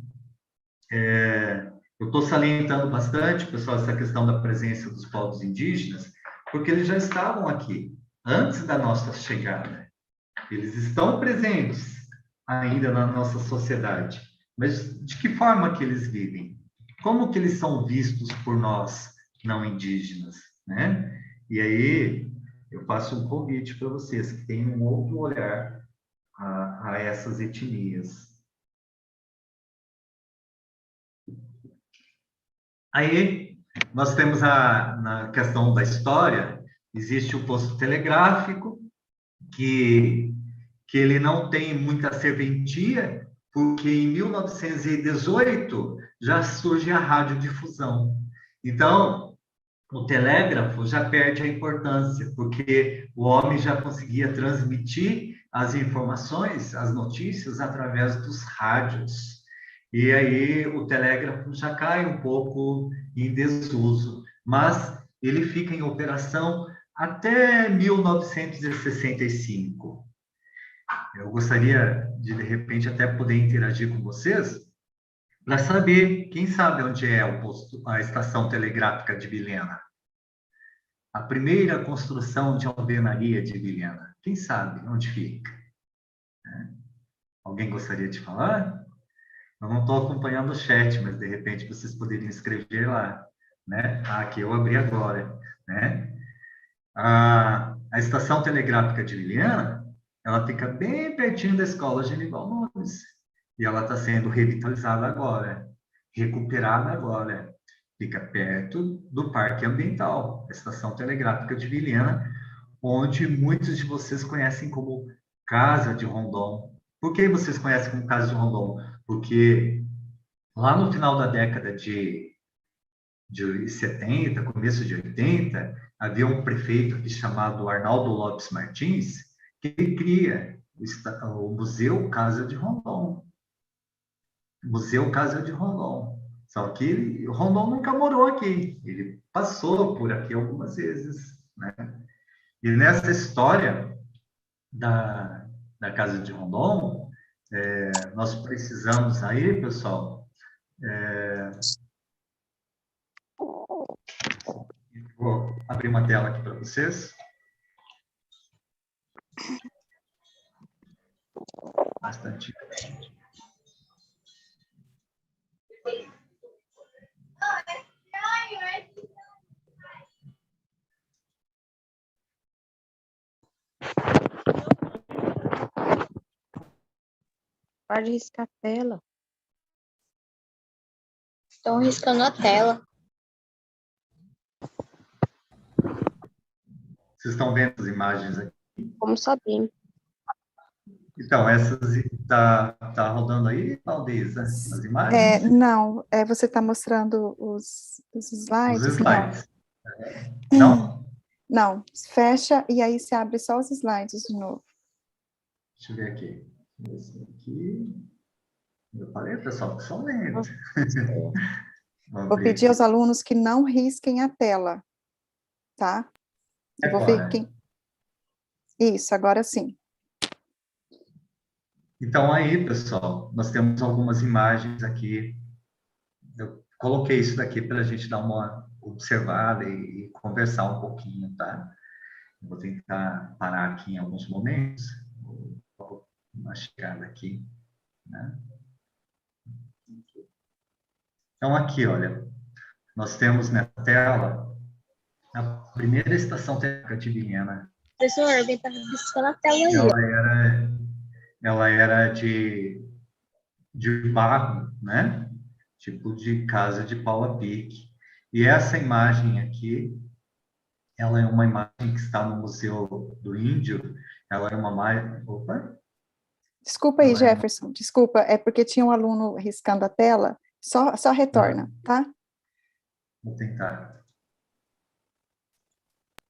eu estou salientando bastante, pessoal, essa questão da presença dos povos indígenas, porque eles já estavam aqui, antes da nossa chegada. Eles estão presentes ainda na nossa sociedade. Mas de que forma que eles vivem? Como que eles são vistos por nós, não indígenas, né? E aí, eu faço um convite para vocês que tenham um outro olhar a essas etnias. Aí, nós temos na questão da história, existe o posto telegráfico, que ele não tem muita serventia, porque em 1918 já surge a radiodifusão. Então, o telégrafo já perde a importância, porque o homem já conseguia transmitir as informações, as notícias, através dos rádios. E aí o telégrafo já cai um pouco em desuso, mas ele fica em operação até 1965. Eu gostaria de repente, até poder interagir com vocês, para saber, quem sabe onde é a estação telegráfica de Vilhena? A primeira construção de alvenaria de Vilhena. Quem sabe onde fica? Alguém gostaria de falar? Eu não estou acompanhando o chat, mas de repente vocês poderiam escrever lá, né? Aqui eu abri agora, né? A estação telegráfica de Vilhena, ela fica bem pertinho da escola Genival Nunes. E ela está sendo revitalizada agora, recuperada agora. Fica perto do Parque Ambiental, a estação telegráfica de Vilhena, onde muitos de vocês conhecem como Casa de Rondon. Por que vocês conhecem como Casa de Rondon? Porque lá no final da década de 70, começo de 80, havia um prefeito chamado Arnaldo Lopes Martins, que cria o Museu Casa de Rondon. Museu Casa de Rondon. Só que o Rondon nunca morou aqui. Ele passou por aqui algumas vezes, né? E nessa história da Casa de Rondon, nós precisamos aí, pessoal, vou abrir uma tela aqui para vocês. Bastante. Pode riscar a tela. Estão riscando a tela. Vocês estão vendo as imagens aqui? Como sabemos. Então, essas tá rodando aí, Valdeza, as imagens? Não, você está mostrando os slides? Os slides. Não? Não, fecha e aí se abre só os slides de novo. Deixa eu ver aqui. Esse aqui. Eu falei, pessoal, que são lentos. Vou pedir aos alunos que não risquem a tela, tá? Eu vou ver quem... Isso, agora sim. Então, aí, pessoal, nós temos algumas imagens aqui. Eu coloquei isso daqui para a gente dar uma observada e conversar um pouquinho, tá? Eu vou tentar parar aqui em alguns momentos. Vou uma chegada aqui, né? Então, aqui, olha, nós temos na tela a primeira estação telegráfica de Vilhena. Professor, alguém está riscando a tela aí. Ela era de barro, né? Tipo de casa de pau a pique. E essa imagem aqui, ela é uma imagem que está no Museu do Índio. Ela é uma imagem... Opa! Desculpa aí, Jefferson. Desculpa, é porque tinha um aluno riscando a tela. Só retorna, tá? Vou tentar.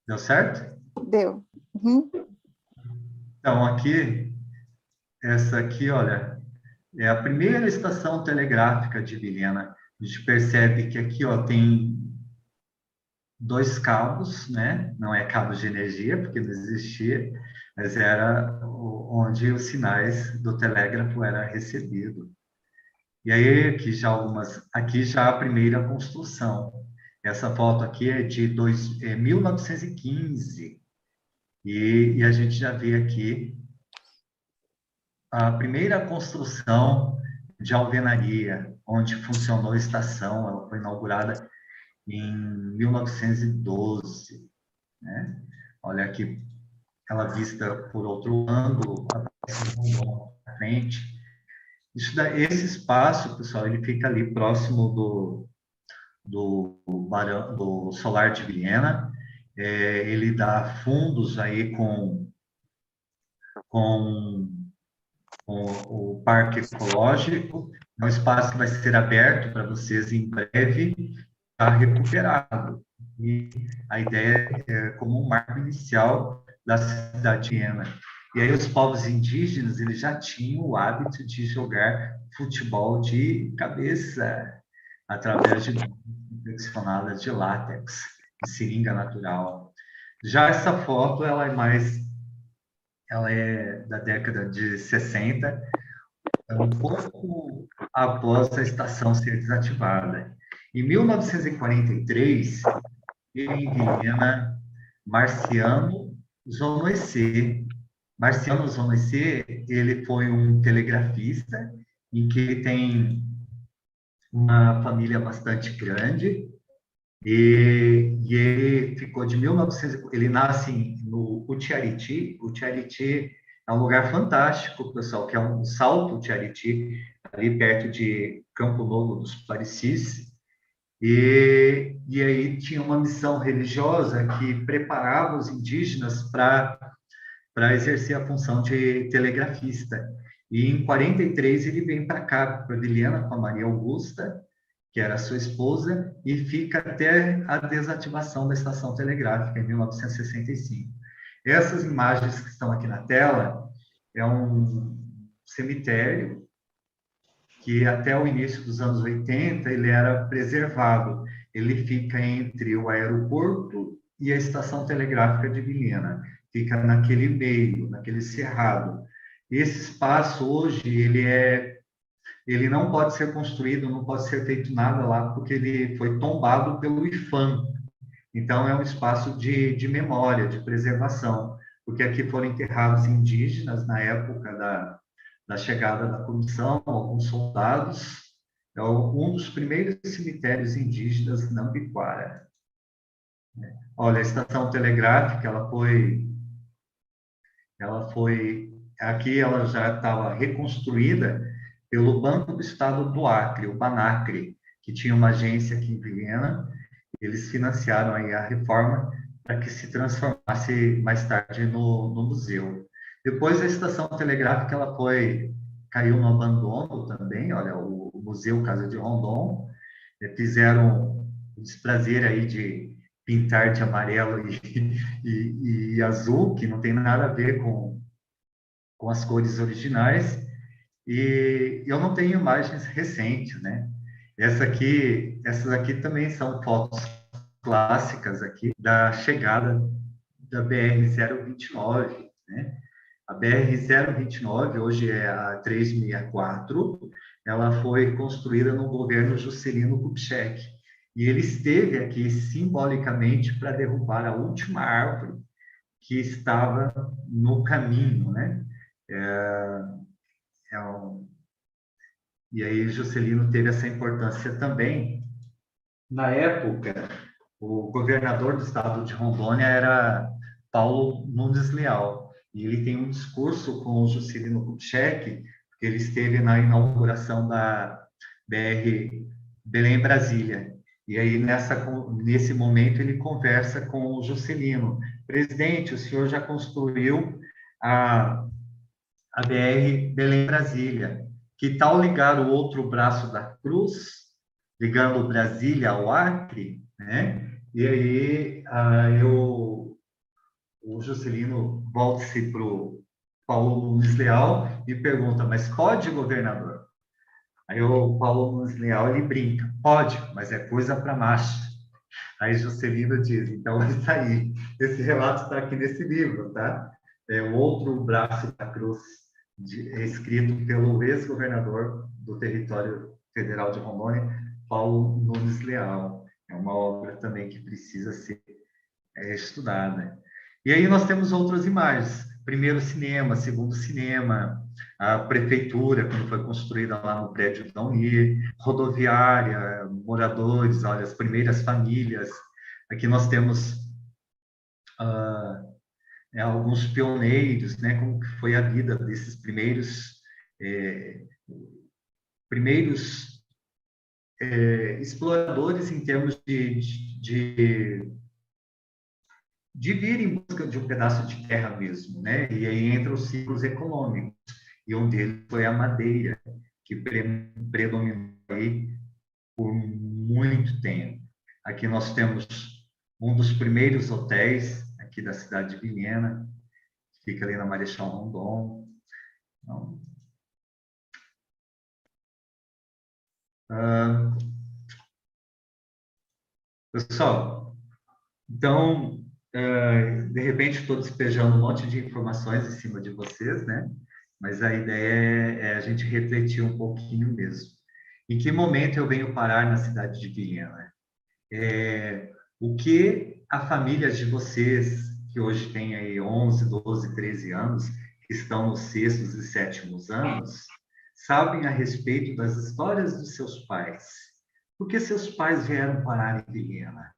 Deu certo? Deu. Uhum. Então, aqui, essa aqui, olha, é a primeira estação telegráfica de Vilhena. A gente percebe que aqui, ó, tem 2 cabos, né? Não é cabo de energia, porque não existia, mas era onde os sinais do telégrafo eram recebidos. E aí, aqui já a primeira construção. Essa foto aqui é de 1915. E a gente já vê aqui a primeira construção de alvenaria, onde funcionou a estação. Ela foi inaugurada em 1912. Né? Olha aqui, ela vista por outro ângulo, à frente. Esse espaço, pessoal, ele fica ali próximo do Solar de Vilhena. ele dá fundos aí com o Parque Ecológico. É um espaço que vai ser aberto para vocês em breve, já recuperado. E a ideia é como um marco inicial da cidade de Viena. E aí os povos indígenas, eles já tinham o hábito de jogar futebol de cabeça, através de confeccionadas de látex, de seringa natural. Já essa foto, ela é da década de 60, é um pouco após a estação ser desativada. Em 1943, em Viena, Marciano Zonoissé. Marciano Zonoissé, ele foi um telegrafista em que ele tem uma família bastante grande e ele ficou de 1900, ele nasce no Utiariti. Utiariti é um lugar fantástico, pessoal, que é um Salto Utiariti, ali perto de Campo Novo dos Parecis. E aí tinha uma missão religiosa que preparava os indígenas para exercer a função de telegrafista. E em 43 ele vem para cá, para Vilhena, com a Maria Augusta, que era sua esposa, e fica até a desativação da estação telegráfica, em 1965. Essas imagens que estão aqui na tela é um cemitério que até o início dos anos 80 ele era preservado. Ele fica entre o aeroporto e a estação telegráfica de Vilhena. Fica naquele meio, naquele cerrado. Esse espaço hoje ele não pode ser construído, não pode ser feito nada lá, porque ele foi tombado pelo IPHAN. Então, é um espaço de memória, de preservação, porque aqui foram enterrados indígenas na época da chegada da comissão, alguns soldados. É um dos primeiros cemitérios indígenas na Ambiquara. Olha, a estação telegráfica, aqui ela já estava reconstruída pelo Banco do Estado do Acre, o Banacre, que tinha uma agência aqui em Viena. Eles financiaram aí a reforma para que se transformasse mais tarde no museu. Depois a estação telegráfica caiu no abandono também. Olha, o Museu Casa de Rondon fizeram o desprazer aí de pintar de amarelo e azul, que não tem nada a ver com as cores originais. E eu não tenho imagens recentes, né? Essas aqui também são fotos clássicas aqui da chegada da BR-029, né? A BR-029, hoje é a 364, ela foi construída no governo Juscelino Kubitschek. E ele esteve aqui simbolicamente para derrubar a última árvore que estava no caminho, né? E aí Juscelino teve essa importância também. Na época, o governador do estado de Rondônia era Paulo Nunes Leal, e ele tem um discurso com o Juscelino Kubitschek, que ele esteve na inauguração da BR Belém-Brasília. E aí, nesse momento, ele conversa com o Juscelino. Presidente, o senhor já construiu a BR Belém-Brasília. Que tal ligar o outro braço da cruz, ligando Brasília ao Acre, né? E aí o Juscelino volta-se para o Paulo Nunes Leal e pergunta, mas pode, governador? Aí o Paulo Nunes Leal, ele brinca, pode, mas é coisa para macho. Aí Juscelino diz, então é isso aí. Esse relato está aqui nesse livro, tá? É o outro braço da cruz, escrito pelo ex-governador do território federal de Rondônia, Paulo Nunes Leal. É uma obra também que precisa ser estudada. E aí nós temos outras imagens. Primeiro cinema, segundo cinema, a prefeitura, quando foi construída lá no prédio da Unir, rodoviária, moradores, olha, as primeiras famílias. Aqui nós temos alguns pioneiros, né, como que foi a vida desses primeiros exploradores em termos de de vir em busca de um pedaço de terra mesmo, né? E aí entra os ciclos econômicos, e um deles foi a madeira, que predominou aí por muito tempo. Aqui nós temos um dos primeiros hotéis aqui da cidade de Vilhena, que fica ali na Marechal Rondon. Então, pessoal, então, de repente estou despejando um monte de informações em cima de vocês, né? Mas a ideia é a gente refletir um pouquinho mesmo. Em que momento eu venho parar na cidade de Vilhena? O que a família de vocês, que hoje tem aí 11, 12, 13 anos, que estão nos sextos e sétimos anos, sabem a respeito das histórias dos seus pais? Por que seus pais vieram parar em Vilhena?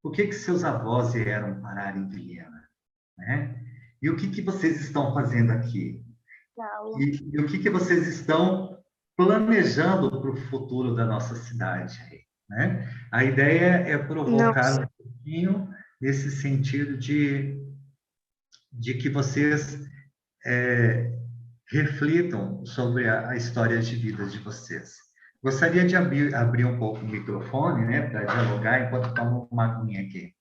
Por que seus avós vieram parar em Vilhena? Né? E o que vocês estão fazendo aqui? E o que vocês estão planejando para o futuro da nossa cidade? Né? A ideia é provocar um pouquinho nesse sentido de que vocês reflitam sobre a história de vida de vocês. Gostaria de abrir um pouco o microfone, né, para dialogar enquanto tomo uma aguinha aqui.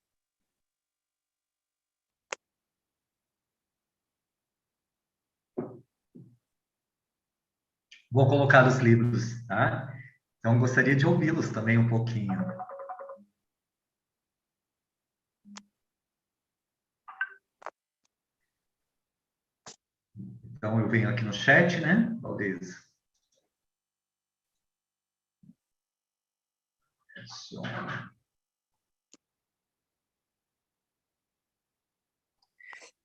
Vou colocar os livros, tá? Então, gostaria de ouvi-los também um pouquinho. Então, eu venho aqui no chat, né, Valdez?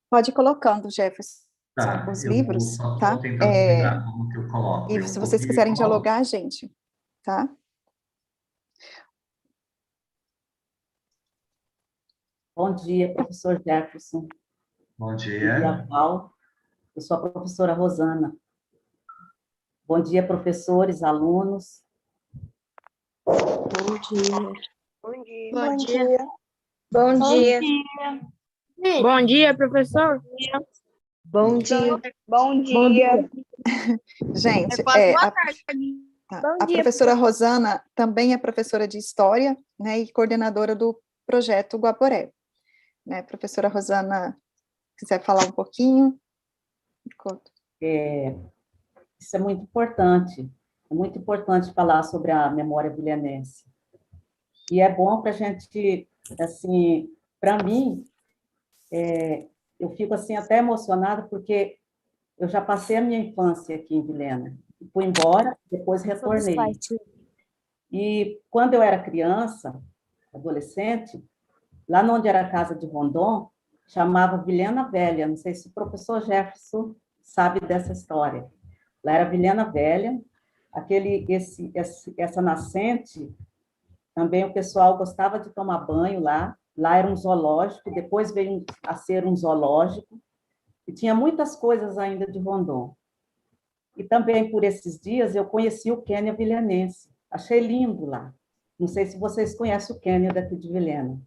Pode ir colocando, Jefferson, Tá, os livros, tá? Estou tentando lembrar como que eu coloco. E se vocês quiserem dialogar, gente, tá? Bom dia, professor Jefferson. Bom dia. Val. Eu sou a professora Rosana. Bom dia, professores, alunos. Bom dia. Bom dia. Bom dia. Bom dia. Bom dia, professor. Bom dia. Bom dia. Gente, Boa tarde. A professora Rosana também é professora de História, né, e coordenadora do projeto Guaporé. Né, professora Rosana, quiser falar um pouquinho? Isso é muito importante. É muito importante falar sobre a memória vilhenense. E é bom para a gente, assim, para mim, eu fico assim até emocionada, porque eu já passei a minha infância aqui em Vilhena. Fui embora, depois retornei. E quando eu era criança, adolescente, lá onde era a casa de Rondon, chamava Vilhena Velha. Não sei se o professor Jefferson sabe dessa história. Lá era Vilhena Velha. Essa nascente, também o pessoal gostava de tomar banho lá. Lá era um zoológico, depois veio a ser um zoológico. E tinha muitas coisas ainda de Rondon. E também, por esses dias, eu conheci o Quênia vilhenense. Achei lindo lá. Não sei se vocês conhecem o Quênia daqui de Vilhena.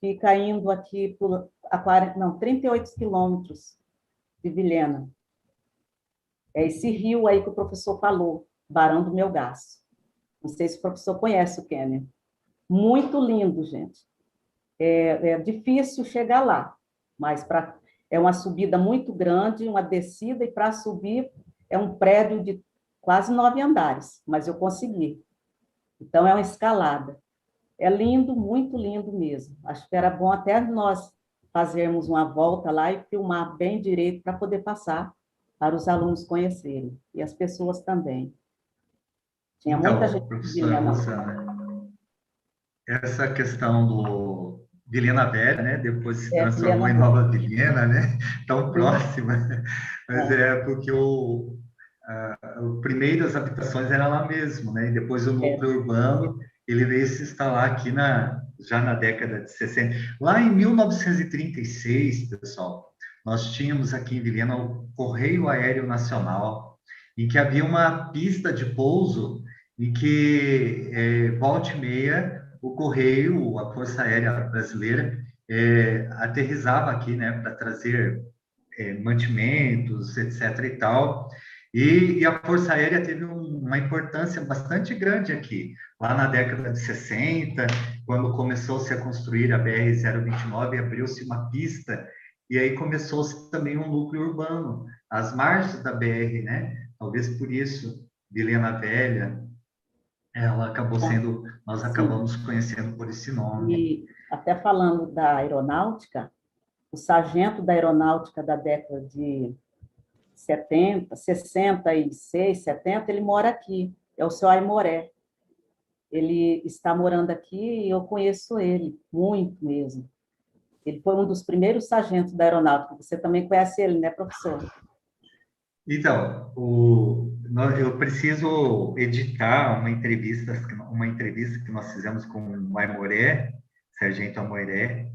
Fica indo aqui por 38 quilômetros de Vilhena. É esse rio aí que o professor falou, Barão do Melgaço. Não sei se o professor conhece o Quênia. Muito lindo, gente. É difícil chegar lá, mas é uma subida muito grande, uma descida, e para subir é um prédio de quase 9 andares, mas eu consegui. Então, é uma escalada. É lindo, muito lindo mesmo. Acho que era bom até nós fazermos uma volta lá e filmar bem direito para poder passar para os alunos conhecerem, e as pessoas também. Tinha muita gente. Professora Rosana, essa questão do Vilhena Velha, né? Depois se transformou em Nova Vilhena, né? Tão próxima. Mas porque o primeiro as habitações era lá mesmo, né? E depois o núcleo urbano, ele veio se instalar aqui já na década de 60. Lá em 1936, pessoal, nós tínhamos aqui em Vilhena o Correio Aéreo Nacional, em que havia uma pista de pouso em que, volta e meia, o Correio, a Força Aérea Brasileira, aterrissava aqui, né, para trazer mantimentos, etc. e tal. E a Força Aérea teve uma importância bastante grande aqui. Lá na década de 60, quando começou-se a construir a BR-029, abriu-se uma pista, e aí começou-se também um núcleo urbano, às margens da BR, né? Talvez por isso, Vilhena Velha, ela acabou sendo, nós acabamos conhecendo por esse nome. E até falando da aeronáutica, o sargento da aeronáutica da década de 70, 66, 70, ele mora aqui, é o seu Aimoré. Ele está morando aqui e eu conheço ele, muito mesmo. Ele foi um dos primeiros sargentos da aeronáutica. Você também conhece ele, né, professor? Então, eu preciso editar uma entrevista que nós fizemos com o Aimoré, Sargento Aimoré,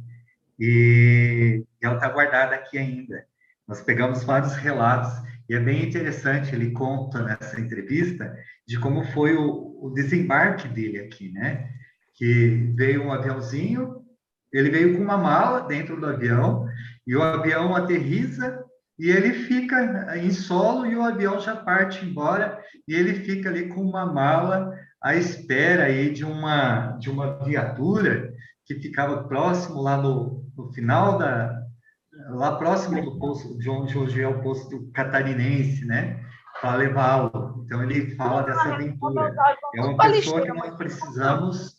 e ela está guardada aqui ainda. Nós pegamos vários relatos, e é bem interessante, ele conta nessa entrevista de como foi o desembarque dele aqui, né? Que veio um aviãozinho, ele veio com uma mala dentro do avião, e o avião aterrissa, e ele fica em solo, e o avião já parte embora, e ele fica ali com uma mala à espera aí de uma viatura que ficava próximo lá no final lá próximo do posto, de onde hoje é o posto catarinense, né? Para levá-lo. Então, ele fala dessa aventura. É uma pessoa que nós precisamos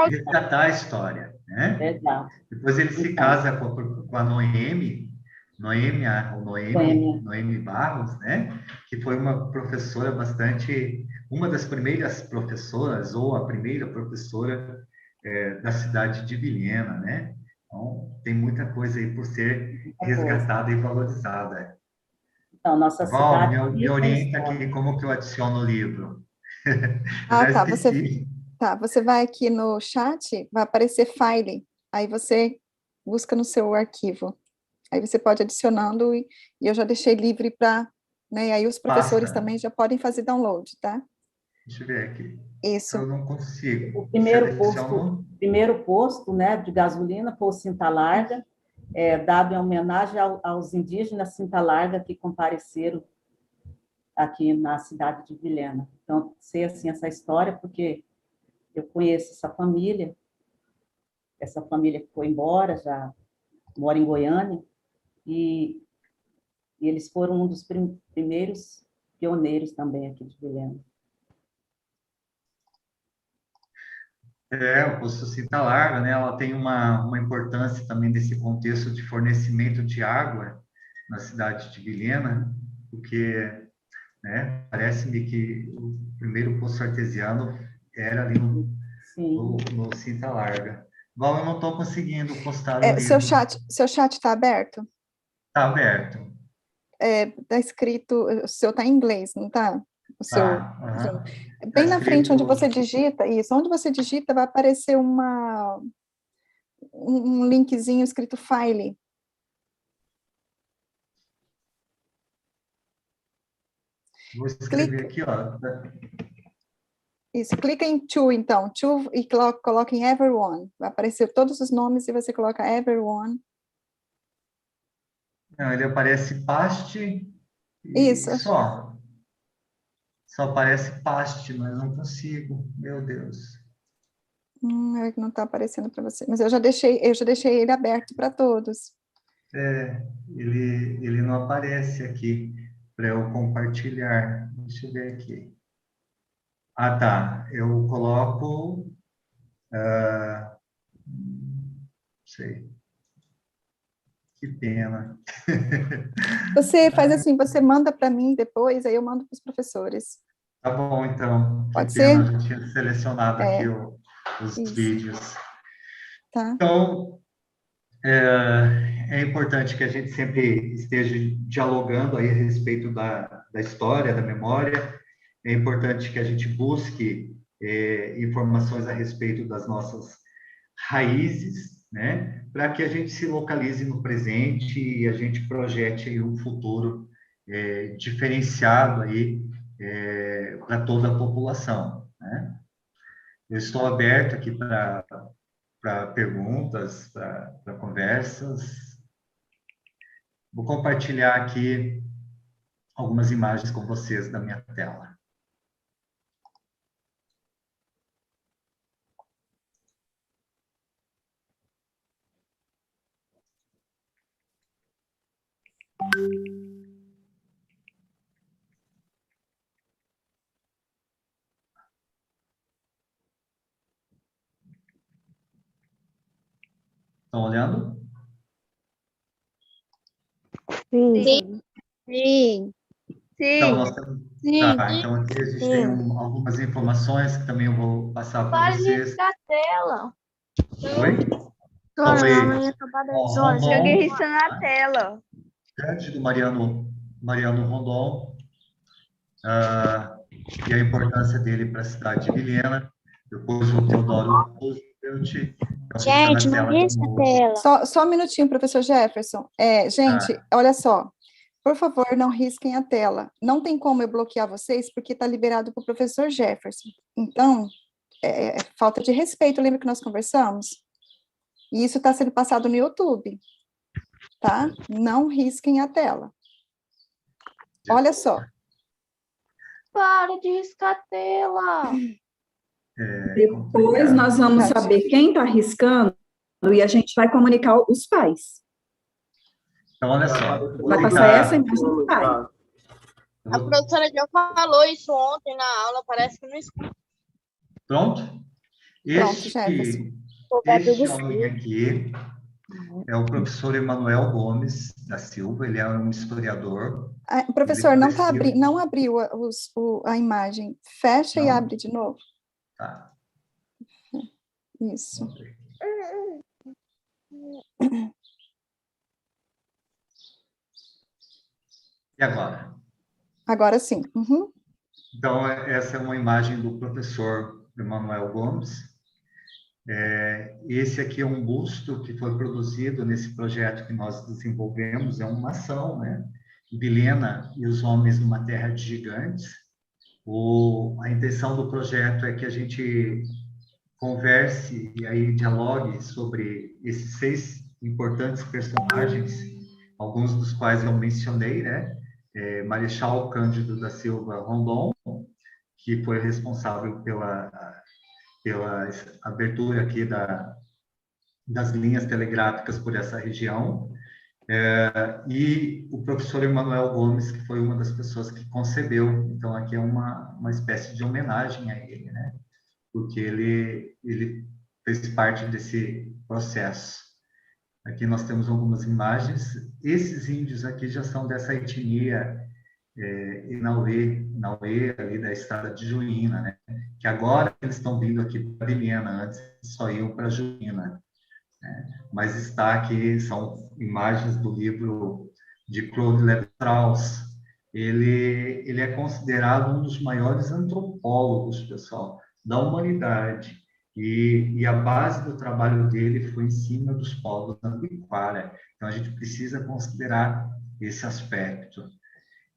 resgatar a história, né? Exato. Depois ele se casa com a Noemi Barros, né? Que foi uma professora uma das primeiras professoras, ou a primeira professora da cidade de Vilhena, né? Então, tem muita coisa aí por ser resgatada e valorizada. Então, nossa cidade... Me orienta aqui como que eu adiciono o livro. Ah, Já tá. esqueci. Você vai aqui no chat, vai aparecer file, aí você busca no seu arquivo. Aí você pode ir adicionando e eu já deixei livre para, né? E aí os professores também já podem fazer download, tá? Deixa eu ver aqui. Isso. Eu não consigo. O primeiro posto, né, de gasolina foi o Cinta Larga, dado em homenagem aos indígenas Cinta Larga que compareceram aqui na cidade de Vilhena. Então, sei assim essa história porque eu conheço essa família que foi embora, já mora em Goiânia, e eles foram um dos primeiros pioneiros também aqui de Vilhena. O posto Cinta Larga, né? Ela tem uma importância também nesse contexto de fornecimento de água na cidade de Vilhena, porque, né, parece-me que o primeiro poço artesiano era ali no Cinta Larga. Val, eu não estou conseguindo postar o livro. Seu chat está aberto? Está aberto. Está escrito, o seu está em inglês, não está? Bem Tá na frente, onde escrito... você digita, onde você digita vai aparecer um linkzinho escrito file. Vou escrever aqui, ó. Isso, clica em to, então, e coloca em everyone. Vai aparecer todos os nomes e você coloca everyone. Não, ele aparece past e Isso. só. Só aparece past, mas não consigo. Meu Deus. É que não está aparecendo para você. Mas eu já deixei ele aberto para todos. Ele não aparece aqui para eu compartilhar. Deixa eu ver aqui. Ah, tá. Eu coloco... sei. Que pena. Você faz assim, você manda para mim depois, aí eu mando para os professores. Tá bom, então. Pode que pena, ser? eu já tinha selecionado aqui os vídeos. Tá. Então, é importante que a gente sempre esteja dialogando aí a respeito da história, da memória. É importante que a gente busque informações a respeito das nossas raízes, né? Para que a gente se localize no presente e a gente projete aí um futuro diferenciado aí para toda a população, né? Eu estou aberto aqui para perguntas, para conversas. Vou compartilhar aqui algumas imagens com vocês da minha tela. Estão olhando? Sim. Sim. Então, nós temos... Tá, então aqui a gente tem algumas informações que também eu vou passar para vocês. A tela. Oi? Falei. Joguei risco na tela. Do Mariano Rondon, e a importância dele para a cidade de Vilhena. Depois o Teodoro Roosevelt. Gente, não risca a tela. Só um minutinho, professor Jefferson. Gente, olha só. Por favor, não risquem a tela. Não tem como eu bloquear vocês, porque está liberado para o professor Jefferson. Então, falta de respeito. Lembra que nós conversamos? E isso está sendo passado no YouTube. Tá? Não risquem a tela. Olha só. Para de riscar a tela. Depois nós vamos saber quem está riscando e a gente vai comunicar os pais. Então, olha só. Vai passar essa imagem do pai. A professora já falou isso ontem na aula, parece que não escuta. Pronto? Este homem aqui é o professor Emanuel Gomes da Silva, ele é um historiador. Professor, não abriu a imagem. Fecha e abre de novo. Tá. Isso. E agora? Agora sim. Uhum. Então, essa é uma imagem do professor Emanuel Gomes. Esse aqui é um busto que foi produzido nesse projeto que nós desenvolvemos, é uma ação, né? Vilhena e os homens numa terra de gigantes. A intenção do projeto é que a gente converse e aí dialogue sobre esses 6 importantes personagens, alguns dos quais eu mencionei, né? Marechal Cândido da Silva Rondon, que foi responsável pela abertura aqui das linhas telegráficas por essa região, e o professor Emanuel Gomes, que foi uma das pessoas que concebeu. Então, aqui é uma espécie de homenagem a ele, né? Porque ele fez parte desse processo. Aqui nós temos algumas imagens. Esses índios aqui já são dessa etnia Inauê, ali da estrada de Juína, né? Que agora eles estão vindo aqui para Vilhena, antes só iam para Juína. Né? Mas está aqui, são imagens do livro de Claude Lévi-Strauss. Ele é considerado um dos maiores antropólogos, pessoal, da humanidade. E a base do trabalho dele foi em cima dos povos Anguiquara. Então, a gente precisa considerar esse aspecto.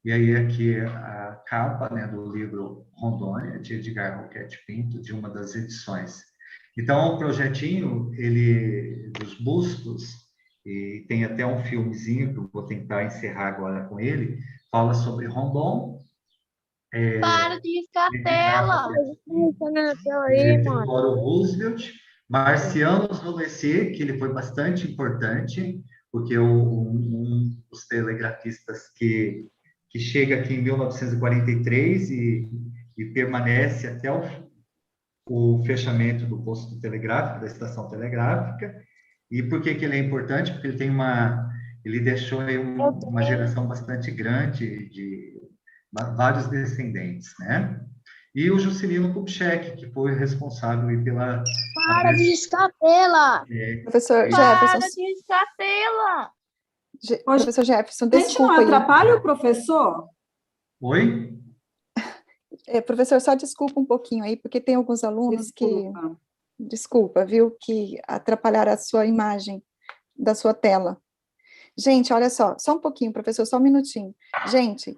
E aí, aqui, a capa, né, do livro Rondônia, de Edgar Roquette Pinto, de uma das edições. Então, o projetinho, dos bustos, e tem até um filmezinho que eu vou tentar encerrar agora com ele, fala sobre Rondon. Para de riscar a tela. Teodoro Roosevelt, Marciano Rolessier, que ele foi bastante importante, porque um dos telegrafistas que chega aqui em 1943 e permanece até o fechamento do posto telegráfico, da estação telegráfica. E por que ele é importante? Porque ele deixou aí uma geração bastante grande de vários descendentes, né? E o Juscelino Kubitschek, que foi responsável pela... Para de riscar a tela! Professor Jefferson. Para de riscar a tela! Professor Jefferson, desculpa. A gente não atrapalha o professor? Oi? Professor, só desculpa um pouquinho aí, porque tem alguns alunos Desculpa, viu? Que atrapalharam a sua imagem da sua tela. Gente, olha só um pouquinho, professor, só um minutinho. Gente,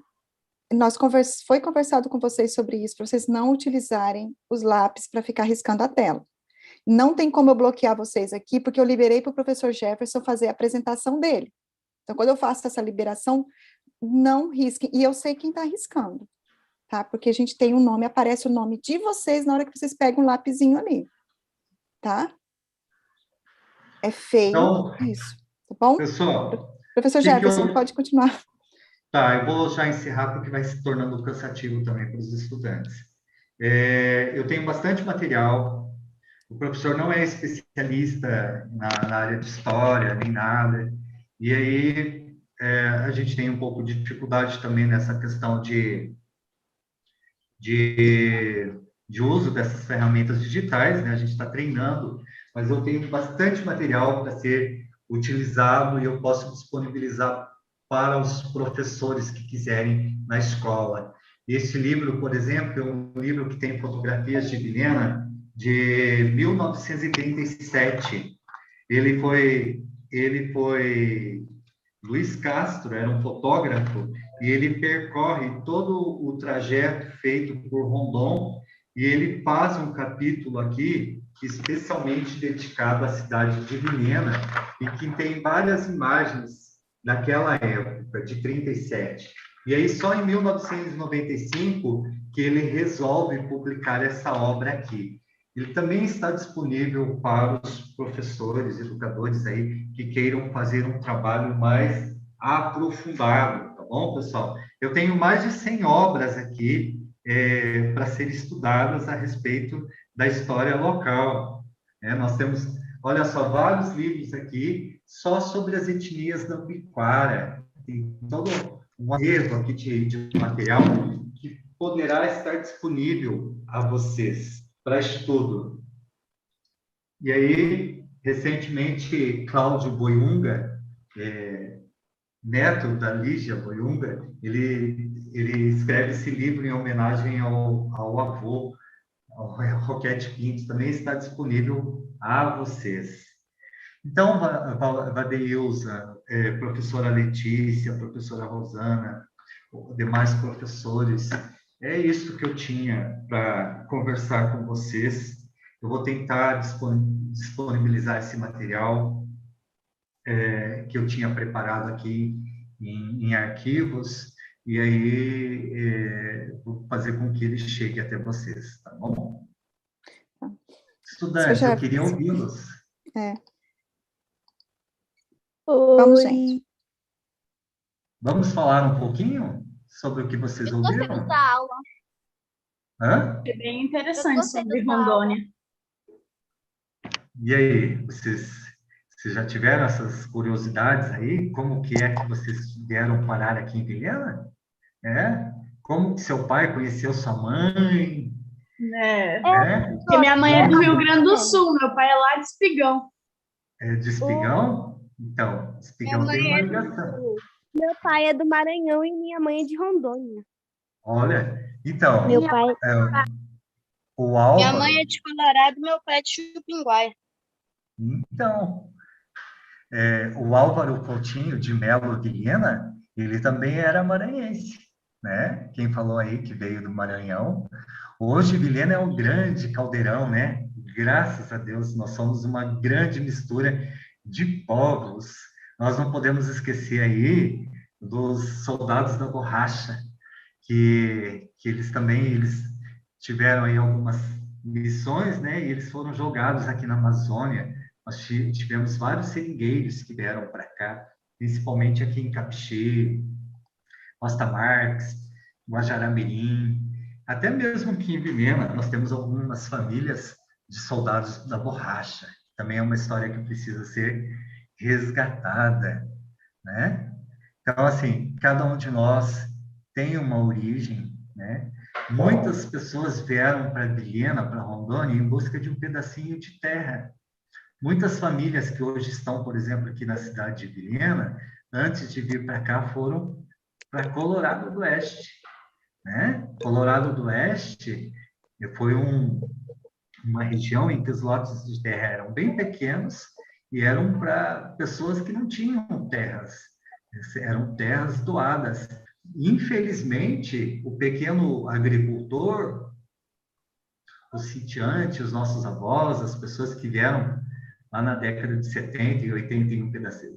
Foi conversado com vocês sobre isso, para vocês não utilizarem os lápis para ficar riscando a tela. Não tem como eu bloquear vocês aqui, porque eu liberei para o professor Jefferson fazer a apresentação dele. Então, quando eu faço essa liberação, não risquem. E eu sei quem está riscando, tá? Porque a gente tem um nome, aparece o nome de vocês na hora que vocês pegam um lapisinho ali, tá? É feio então, isso, tá bom? Pessoal, Professor Jefferson, pode continuar. Tá, eu vou já encerrar porque vai se tornando cansativo também para os estudantes. Eu tenho bastante material. O professor não é especialista na área de história, nem nada. E aí, a gente tem um pouco de dificuldade também nessa questão de uso dessas ferramentas digitais, né? A gente está treinando, mas eu tenho bastante material para ser utilizado e eu posso disponibilizar para os professores que quiserem na escola. Esse livro, por exemplo, é um livro que tem fotografias de Vilhena de 1937. Ele foi Luiz Castro, era um fotógrafo, e ele percorre todo o trajeto feito por Rondon, e ele faz um capítulo aqui especialmente dedicado à cidade de Vilhena, e que tem várias imagens daquela época, de 37. E aí, só em 1995, que ele resolve publicar essa obra aqui. Ele também está disponível para os professores, educadores aí, que queiram fazer um trabalho mais aprofundado, tá bom, pessoal? Eu tenho mais de 100 obras aqui para serem estudadas a respeito da história local. Nós temos, olha só, vários livros aqui só sobre as etnias da Ambiquara. Tem todo um acervo aqui de material que poderá estar disponível a vocês para estudo. E aí, recentemente, Cláudio Boiunga, neto da Lígia Boiunga, ele escreve esse livro em homenagem ao avô, ao Roquete Pinto, também está disponível a vocês. Então, Vadeilza, professora Letícia, professora Rosana, demais professores, é isso que eu tinha para conversar com vocês. Eu vou tentar disponibilizar esse material que eu tinha preparado aqui em arquivos, e aí vou fazer com que ele chegue até vocês, tá bom? Estudantes, eu queria ouvi-los. Vamos, gente. Vamos falar um pouquinho sobre o que vocês ouviram? Eu gostei da aula. Hã? É bem interessante sobre Rondônia. E aí, vocês já tiveram essas curiosidades aí? Como que é que vocês vieram parar aqui em Vilhena? Como que seu pai conheceu sua mãe? Porque minha mãe é do Rio Grande do Sul, meu pai é lá de Espigão. É de Espigão? Então, Espigão tem uma ligação. Meu pai é do Maranhão e minha mãe é de Rondônia. Olha, então... Meu pai... o Álvaro... Minha mãe é de Colorado, meu pai é de Chupinguai. Então, o Álvaro Coutinho de Melo Vilhena, ele também era maranhense, né? Quem falou aí que veio do Maranhão. Hoje, Vilhena é um grande caldeirão, né? Graças a Deus, nós somos uma grande mistura de povos. Nós não podemos esquecer aí dos soldados da borracha, que eles tiveram aí algumas missões, né? E eles foram jogados aqui na Amazônia. Nós tivemos vários seringueiros que vieram para cá, principalmente aqui em Capixê, Costa Marques, Guajará-Mirim, até mesmo aqui em Vilhena, nós temos algumas famílias de soldados da borracha. Também é uma história que precisa ser resgatada, né? Então, assim, cada um de nós tem uma origem, né? Muitas pessoas vieram para Vilhena, para Rondônia, em busca de um pedacinho de terra. Muitas famílias que hoje estão, por exemplo, aqui na cidade de Vilhena, antes de vir para cá, foram para Colorado do Oeste, né? Colorado do Oeste foi uma região em que os lotes de terra eram bem pequenos e eram para pessoas que não tinham terras. Eram terras doadas infelizmente, o pequeno agricultor, os sitiantes, os nossos avós, as pessoas que vieram lá na década de 70 e 80 em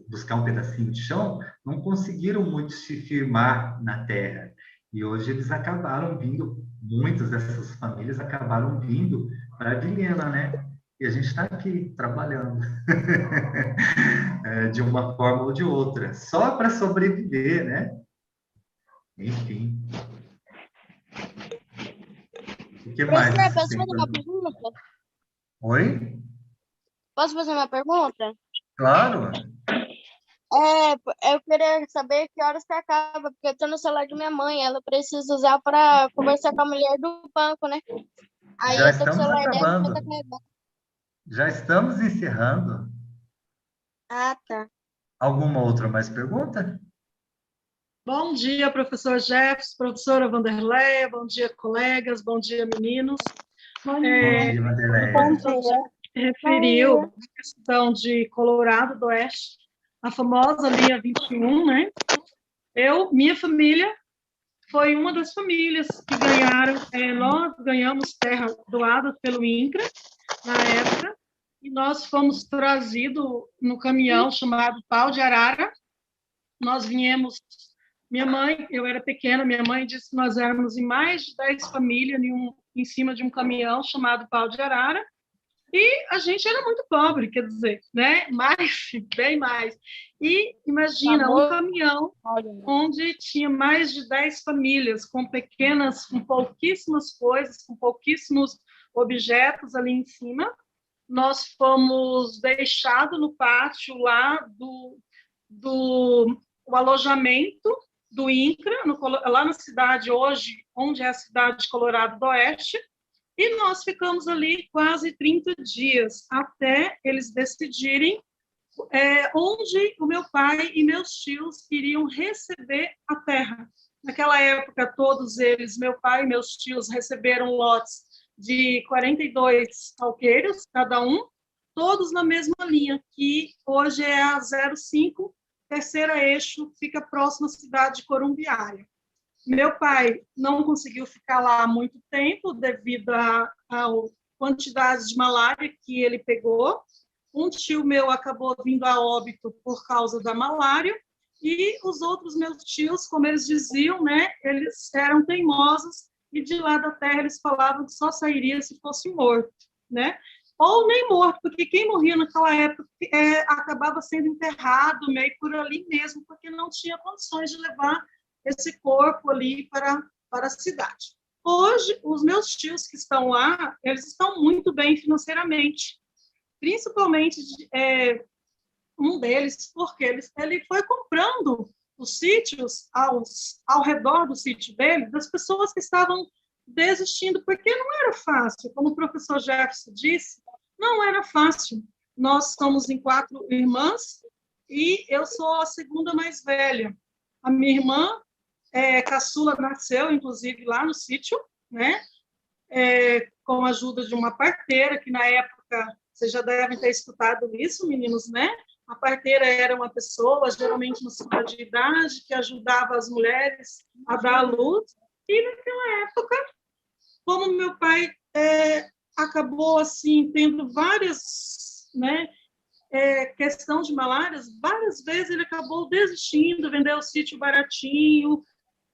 buscar um pedacinho de chão, não conseguiram muito se firmar na terra. E hoje eles acabaram vindo, muitas dessas famílias acabaram vindo para a Vilhena, né? E a gente está aqui trabalhando de uma forma ou de outra, só para sobreviver, né? Enfim. O que mais? Professor, posso fazer uma pergunta? Oi? Posso fazer uma pergunta? Claro. Eu queria saber que horas que acaba, porque eu tô no celular de minha mãe, ela precisa usar para conversar com a mulher do banco, né? Aí Já eu tô com o estamos celular dela, acabando. tá carregando. Já estamos encerrando. Ah, tá. Alguma outra mais pergunta? Bom dia, professor Jefferson, professora Vanderleia, bom dia, colegas, bom dia, meninos. Bom dia, Vanderleia. O professor já referiu a questão de Colorado do Oeste, a famosa linha 21, né? Minha família foi uma das famílias que ganharam, nós ganhamos terra doada pelo INCRA, na época, e nós fomos trazidos no caminhão chamado Pau de Arara. Nós viemos, eu era pequena, minha mãe disse que nós éramos em mais de 10 famílias em cima de um caminhão chamado Pau de Arara, e a gente era muito pobre, quer dizer, né? Bem mais. E imagina, um caminhão onde tinha mais de 10 famílias, com pouquíssimas coisas, com pouquíssimos objetos ali em cima. Nós fomos deixados no pátio lá do alojamento do INCRA, lá na cidade hoje, onde é a cidade de Colorado do Oeste, e nós ficamos ali quase 30 dias, até eles decidirem onde o meu pai e meus tios iriam receber a terra. Naquela época, todos eles, meu pai e meus tios, receberam lotes de 42 alqueires, cada um, todos na mesma linha, que hoje é a 05, terceira eixo, fica próximo à cidade de Corumbiara. Meu pai não conseguiu ficar lá há muito tempo devido à quantidade de malária que ele pegou. Um tio meu acabou vindo a óbito por causa da malária, e os outros meus tios, como eles diziam, né, eles eram teimosos, e de lá da terra eles falavam que só sairia se fosse morto, né? Ou nem morto, porque quem morria naquela época acabava sendo enterrado meio por ali mesmo, porque não tinha condições de levar esse corpo ali para a cidade. Hoje, os meus tios que estão lá, eles estão muito bem financeiramente, principalmente um deles, porque ele foi comprando os sítios ao redor do sítio dele, das pessoas que estavam desistindo, porque não era fácil, como o professor Jefferson disse, não era fácil. Nós somos em 4 irmãs, e eu sou a segunda mais velha. A minha irmã, caçula, nasceu, inclusive, lá no sítio, né? Com a ajuda de uma parteira, que na época, vocês já devem ter escutado isso, meninos, né? A parteira era uma pessoa, geralmente uma senhora de idade, que ajudava as mulheres a dar à luz. E naquela época, como meu pai acabou assim tendo várias, né, questão de malárias, várias vezes ele acabou desistindo, vendeu o sítio baratinho,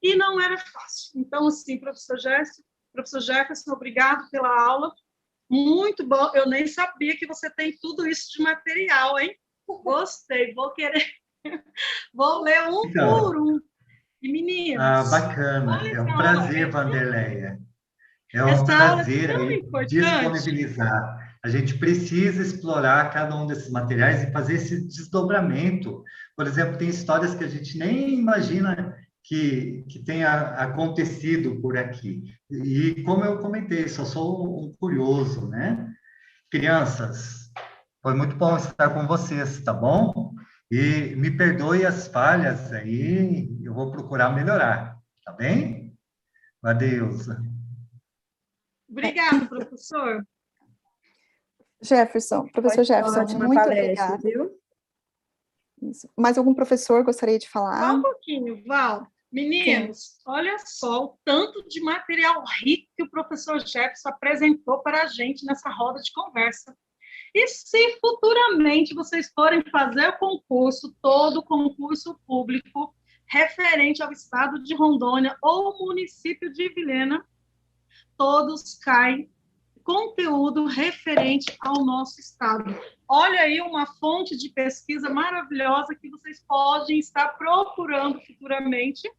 e não era fácil. Então, assim, professor Jefferson, obrigado pela aula, muito bom. Eu nem sabia que você tem tudo isso de material, hein? Gostei, vou ler por um. E, meninos... bacana, é um prazer, Vanderleia. É um Essa prazer aula é tão disponibilizar. A gente precisa explorar cada um desses materiais e fazer esse desdobramento. Por exemplo, tem histórias que a gente nem imagina que tenha acontecido por aqui. E, como eu comentei, só sou um curioso, né? Crianças, foi muito bom estar com vocês, tá bom? E me perdoe as falhas aí, eu vou procurar melhorar, tá bem? Adeusa. Obrigada, professor. Professor Jefferson, muito obrigada. Viu? Isso. Mais algum professor gostaria de falar? Só um pouquinho, Val. Meninos, olha só o tanto de material rico que o professor Jefferson apresentou para a gente nessa roda de conversa. E se futuramente vocês forem fazer o concurso, todo concurso público referente ao estado de Rondônia ou município de Vilhena, todos caem conteúdo referente ao nosso estado. Olha aí uma fonte de pesquisa maravilhosa que vocês podem estar procurando futuramente,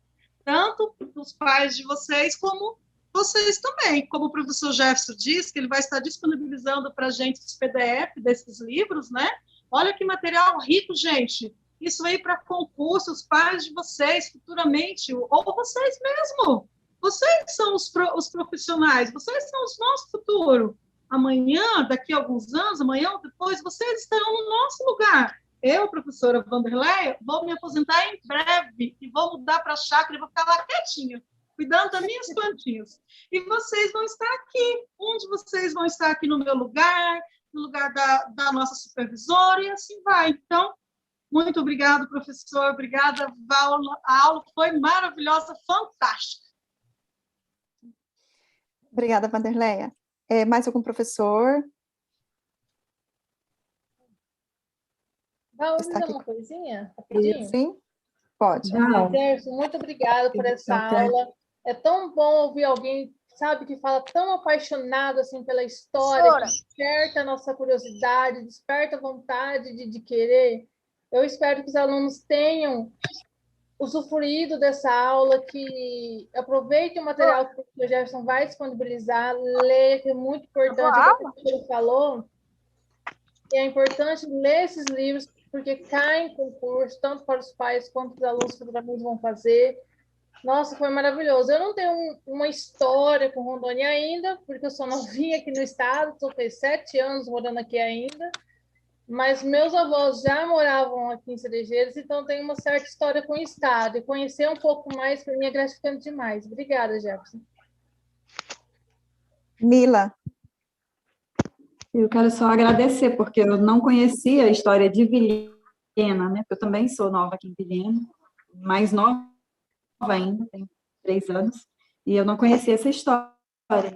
tanto os pais de vocês como vocês também. Como o professor Jefferson disse, que ele vai estar disponibilizando para a gente os PDF desses livros, né? Olha que material rico, gente. Isso aí para concurso, os pais de vocês futuramente, ou vocês mesmo. Vocês são os profissionais, vocês são o nosso futuro. Amanhã, daqui a alguns anos, amanhã ou depois, vocês estarão no nosso lugar. Eu, professora Vanderleia, vou me aposentar em breve e vou mudar para a chácara e vou ficar lá quietinha, cuidando das minhas plantinhas. E vocês vão estar aqui. Onde vocês vão estar aqui no meu lugar, no lugar da nossa supervisora, e assim vai. Então, muito obrigado, professor. Obrigada, Val. A aula foi maravilhosa, fantástica. Obrigada, Vanderleia. Mais algum professor? Vamos dizer uma coisinha, rapidinho? Sim, pode. Muito obrigada por essa aula. É tão bom ouvir alguém, sabe, que fala tão apaixonado assim pela história, que desperta a nossa curiosidade, desperta a vontade de querer. Eu espero que os alunos tenham usufruído dessa aula, que aproveitem o material que o professor Jefferson vai disponibilizar, leia, que é muito importante, o que ele falou, e é importante ler esses livros, porque caem em concurso, tanto para os pais quanto os alunos futuramente vão fazer. Nossa, foi maravilhoso. Eu não tenho uma história com Rondônia ainda, porque eu sou novinha aqui no estado, estou com 7 anos morando aqui ainda, mas meus avós já moravam aqui em Cerejeiros, então tenho uma certa história com o estado, e conhecer um pouco mais, para mim, é gratificante demais. Obrigada, Jefferson. Mila. Eu quero só agradecer, porque eu não conhecia a história de Vilhena, né? Porque eu também sou nova aqui em Vilhena, mais nova ainda, tenho 3 anos, e eu não conhecia essa história,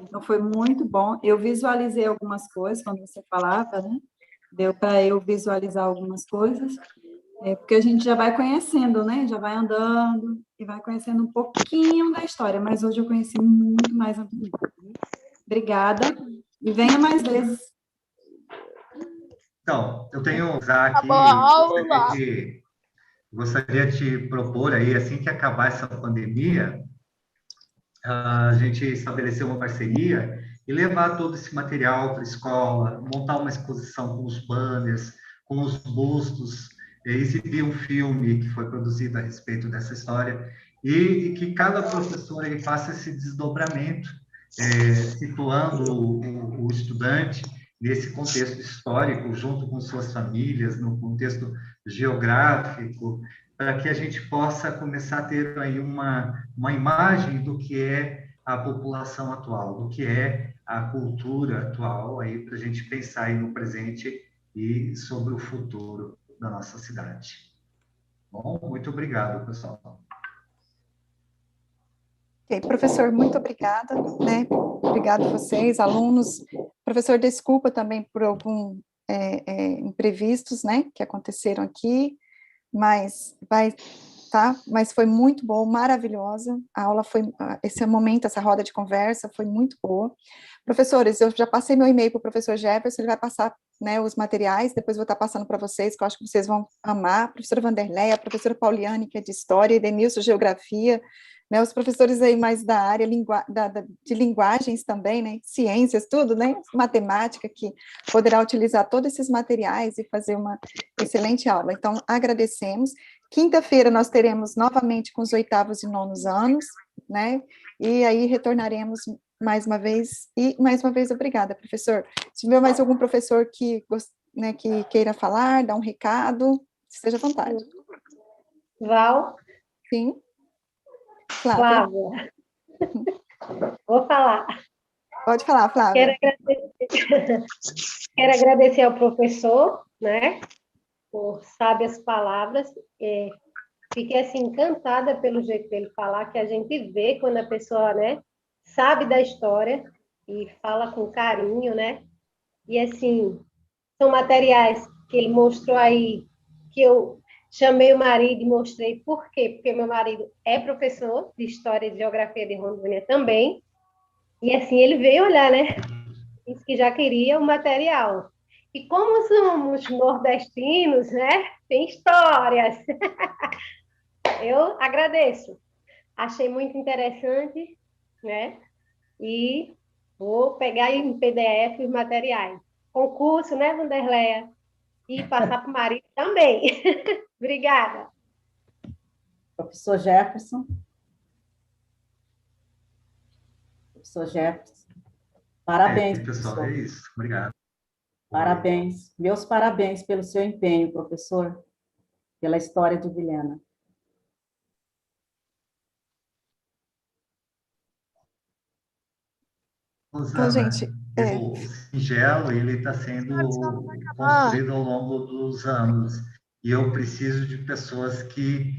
então foi muito bom. Eu visualizei algumas coisas quando você falava, né? Deu para eu visualizar algumas coisas, porque a gente já vai conhecendo, né? Já vai andando e vai conhecendo um pouquinho da história, mas hoje eu conheci muito mais. Obrigada, e venha mais vezes. Então, eu tenho aqui, gostaria de propor aí, assim que acabar essa pandemia, a gente estabelecer uma parceria e levar todo esse material para a escola, montar uma exposição com os banners, com os bustos, exibir um filme que foi produzido a respeito dessa história, e que cada professor ele faça esse desdobramento, situando o estudante nesse contexto histórico, junto com suas famílias, no contexto geográfico, para que a gente possa começar a ter aí uma imagem do que é a população atual, do que é a cultura atual, aí para a gente pensar aí no presente e sobre o futuro da nossa cidade. Bom, muito obrigado, pessoal. Ok, professor, muito obrigada, né? Obrigado a vocês, alunos. Professor, desculpa também por alguns imprevistos, né, que aconteceram aqui, mas mas foi muito bom, maravilhosa. A aula foi, esse momento, essa roda de conversa foi muito boa. Professores, eu já passei meu e-mail para o professor Jefferson, ele vai passar, né, os materiais, depois vou estar passando para vocês, que eu acho que vocês vão amar. A professora Vanderleia, a professora Pauliane, que é de História, e Denilson, Geografia, né, os professores aí mais da área de linguagens também, né, ciências, tudo, né, matemática, que poderá utilizar todos esses materiais e fazer uma excelente aula. Então, agradecemos. Quinta-feira nós teremos novamente com os 8º e 9º anos, né, e aí retornaremos mais uma vez, e mais uma vez obrigada, professor. Se tiver mais algum professor que queira falar, dar um recado, esteja à vontade. Val? Sim. Flávia. Vou falar. Pode falar, Flávia. Quero agradecer ao professor, né, por sábias palavras. fiquei assim encantada pelo jeito dele falar, que a gente vê quando a pessoa, né, sabe da história e fala com carinho, né? E assim, são materiais que ele mostrou aí, que eu chamei o marido e mostrei por quê? Porque meu marido é professor de História e de Geografia de Rondônia também, e assim, ele veio olhar, né? Disse que já queria o material. E como somos nordestinos, né? Tem histórias. Eu agradeço. Achei muito interessante, né? E vou pegar em PDF os materiais. Concurso, né, Vanderleia? E passar para o marido também. Obrigada. Professor Jefferson. Professor Jefferson. Parabéns, pessoal, professor. é isso. Obrigado. Parabéns. Meus parabéns pelo seu empenho, professor, pela história de Vilhena. Então, gente, o singelo ele está sendo construído ao longo dos anos e eu preciso de pessoas que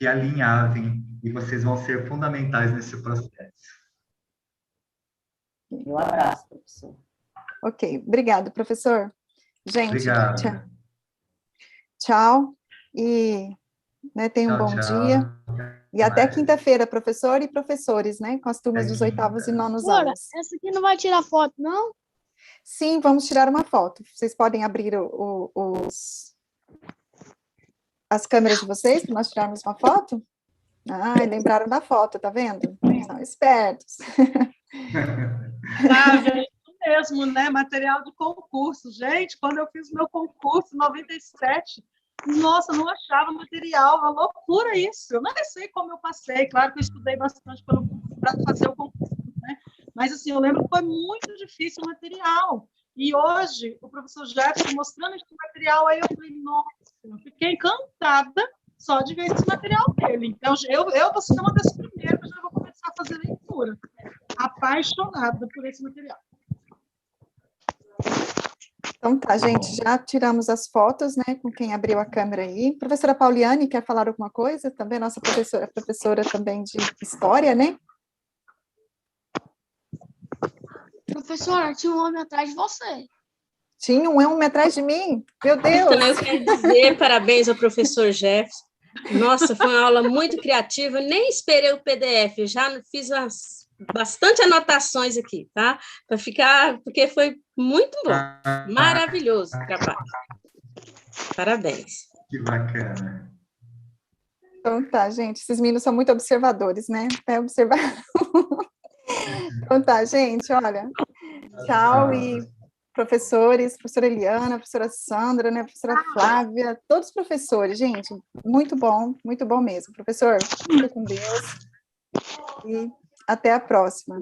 alinhavem e vocês vão ser fundamentais nesse processo. Um abraço, professor. Ok, obrigado, professor. Gente, obrigado. Tchau e tenha um bom dia. E até quinta-feira, professor e professores, né? Com as turmas dos 8º e 9º anos. Essa aqui não vai tirar foto, não? Sim, vamos tirar uma foto. Vocês podem abrir as câmeras de vocês para nós tirarmos uma foto? Ah, lembraram da foto, tá vendo? São espertos. Sabe, é isso mesmo, né? Material de concurso. Gente, quando eu fiz meu concurso em 97, nossa, não achava material, uma loucura isso. Eu nem sei como eu passei, claro que eu estudei bastante para fazer o concurso, né? Mas, assim, eu lembro que foi muito difícil o material. E hoje, o professor Jefferson mostrando esse material, aí eu falei, nossa, eu fiquei encantada só de ver esse material dele. Então, eu vou ser uma das primeiras que já vou começar a fazer leitura. Apaixonada por esse material. Então tá, gente, já tiramos as fotos, né, com quem abriu a câmera aí. Professora Pauliane, quer falar alguma coisa? Também nossa professora também de História, né? Professora, tinha um homem atrás de você. Tinha um homem atrás de mim? Meu Deus! Então, eu quero dizer parabéns ao professor Jefferson. Nossa, foi uma aula muito criativa, nem esperei o PDF, já fiz bastante anotações aqui, tá? Para ficar, porque foi muito bom, maravilhoso o trabalho. Parabéns. Que bacana. Então tá, gente, esses meninos são muito observadores, né? Até observar. Então tá, gente, olha, tchau e professores, professora Eliana, professora Sandra, né, professora Flávia, todos os professores, gente, muito bom mesmo. Professor, fica com Deus e até a próxima.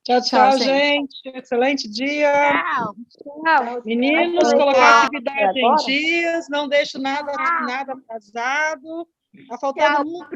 Tchau, gente. Excelente dia. Tchau. Meninos, colocar atividade em dias, não deixo nada atrasado. Está faltando muito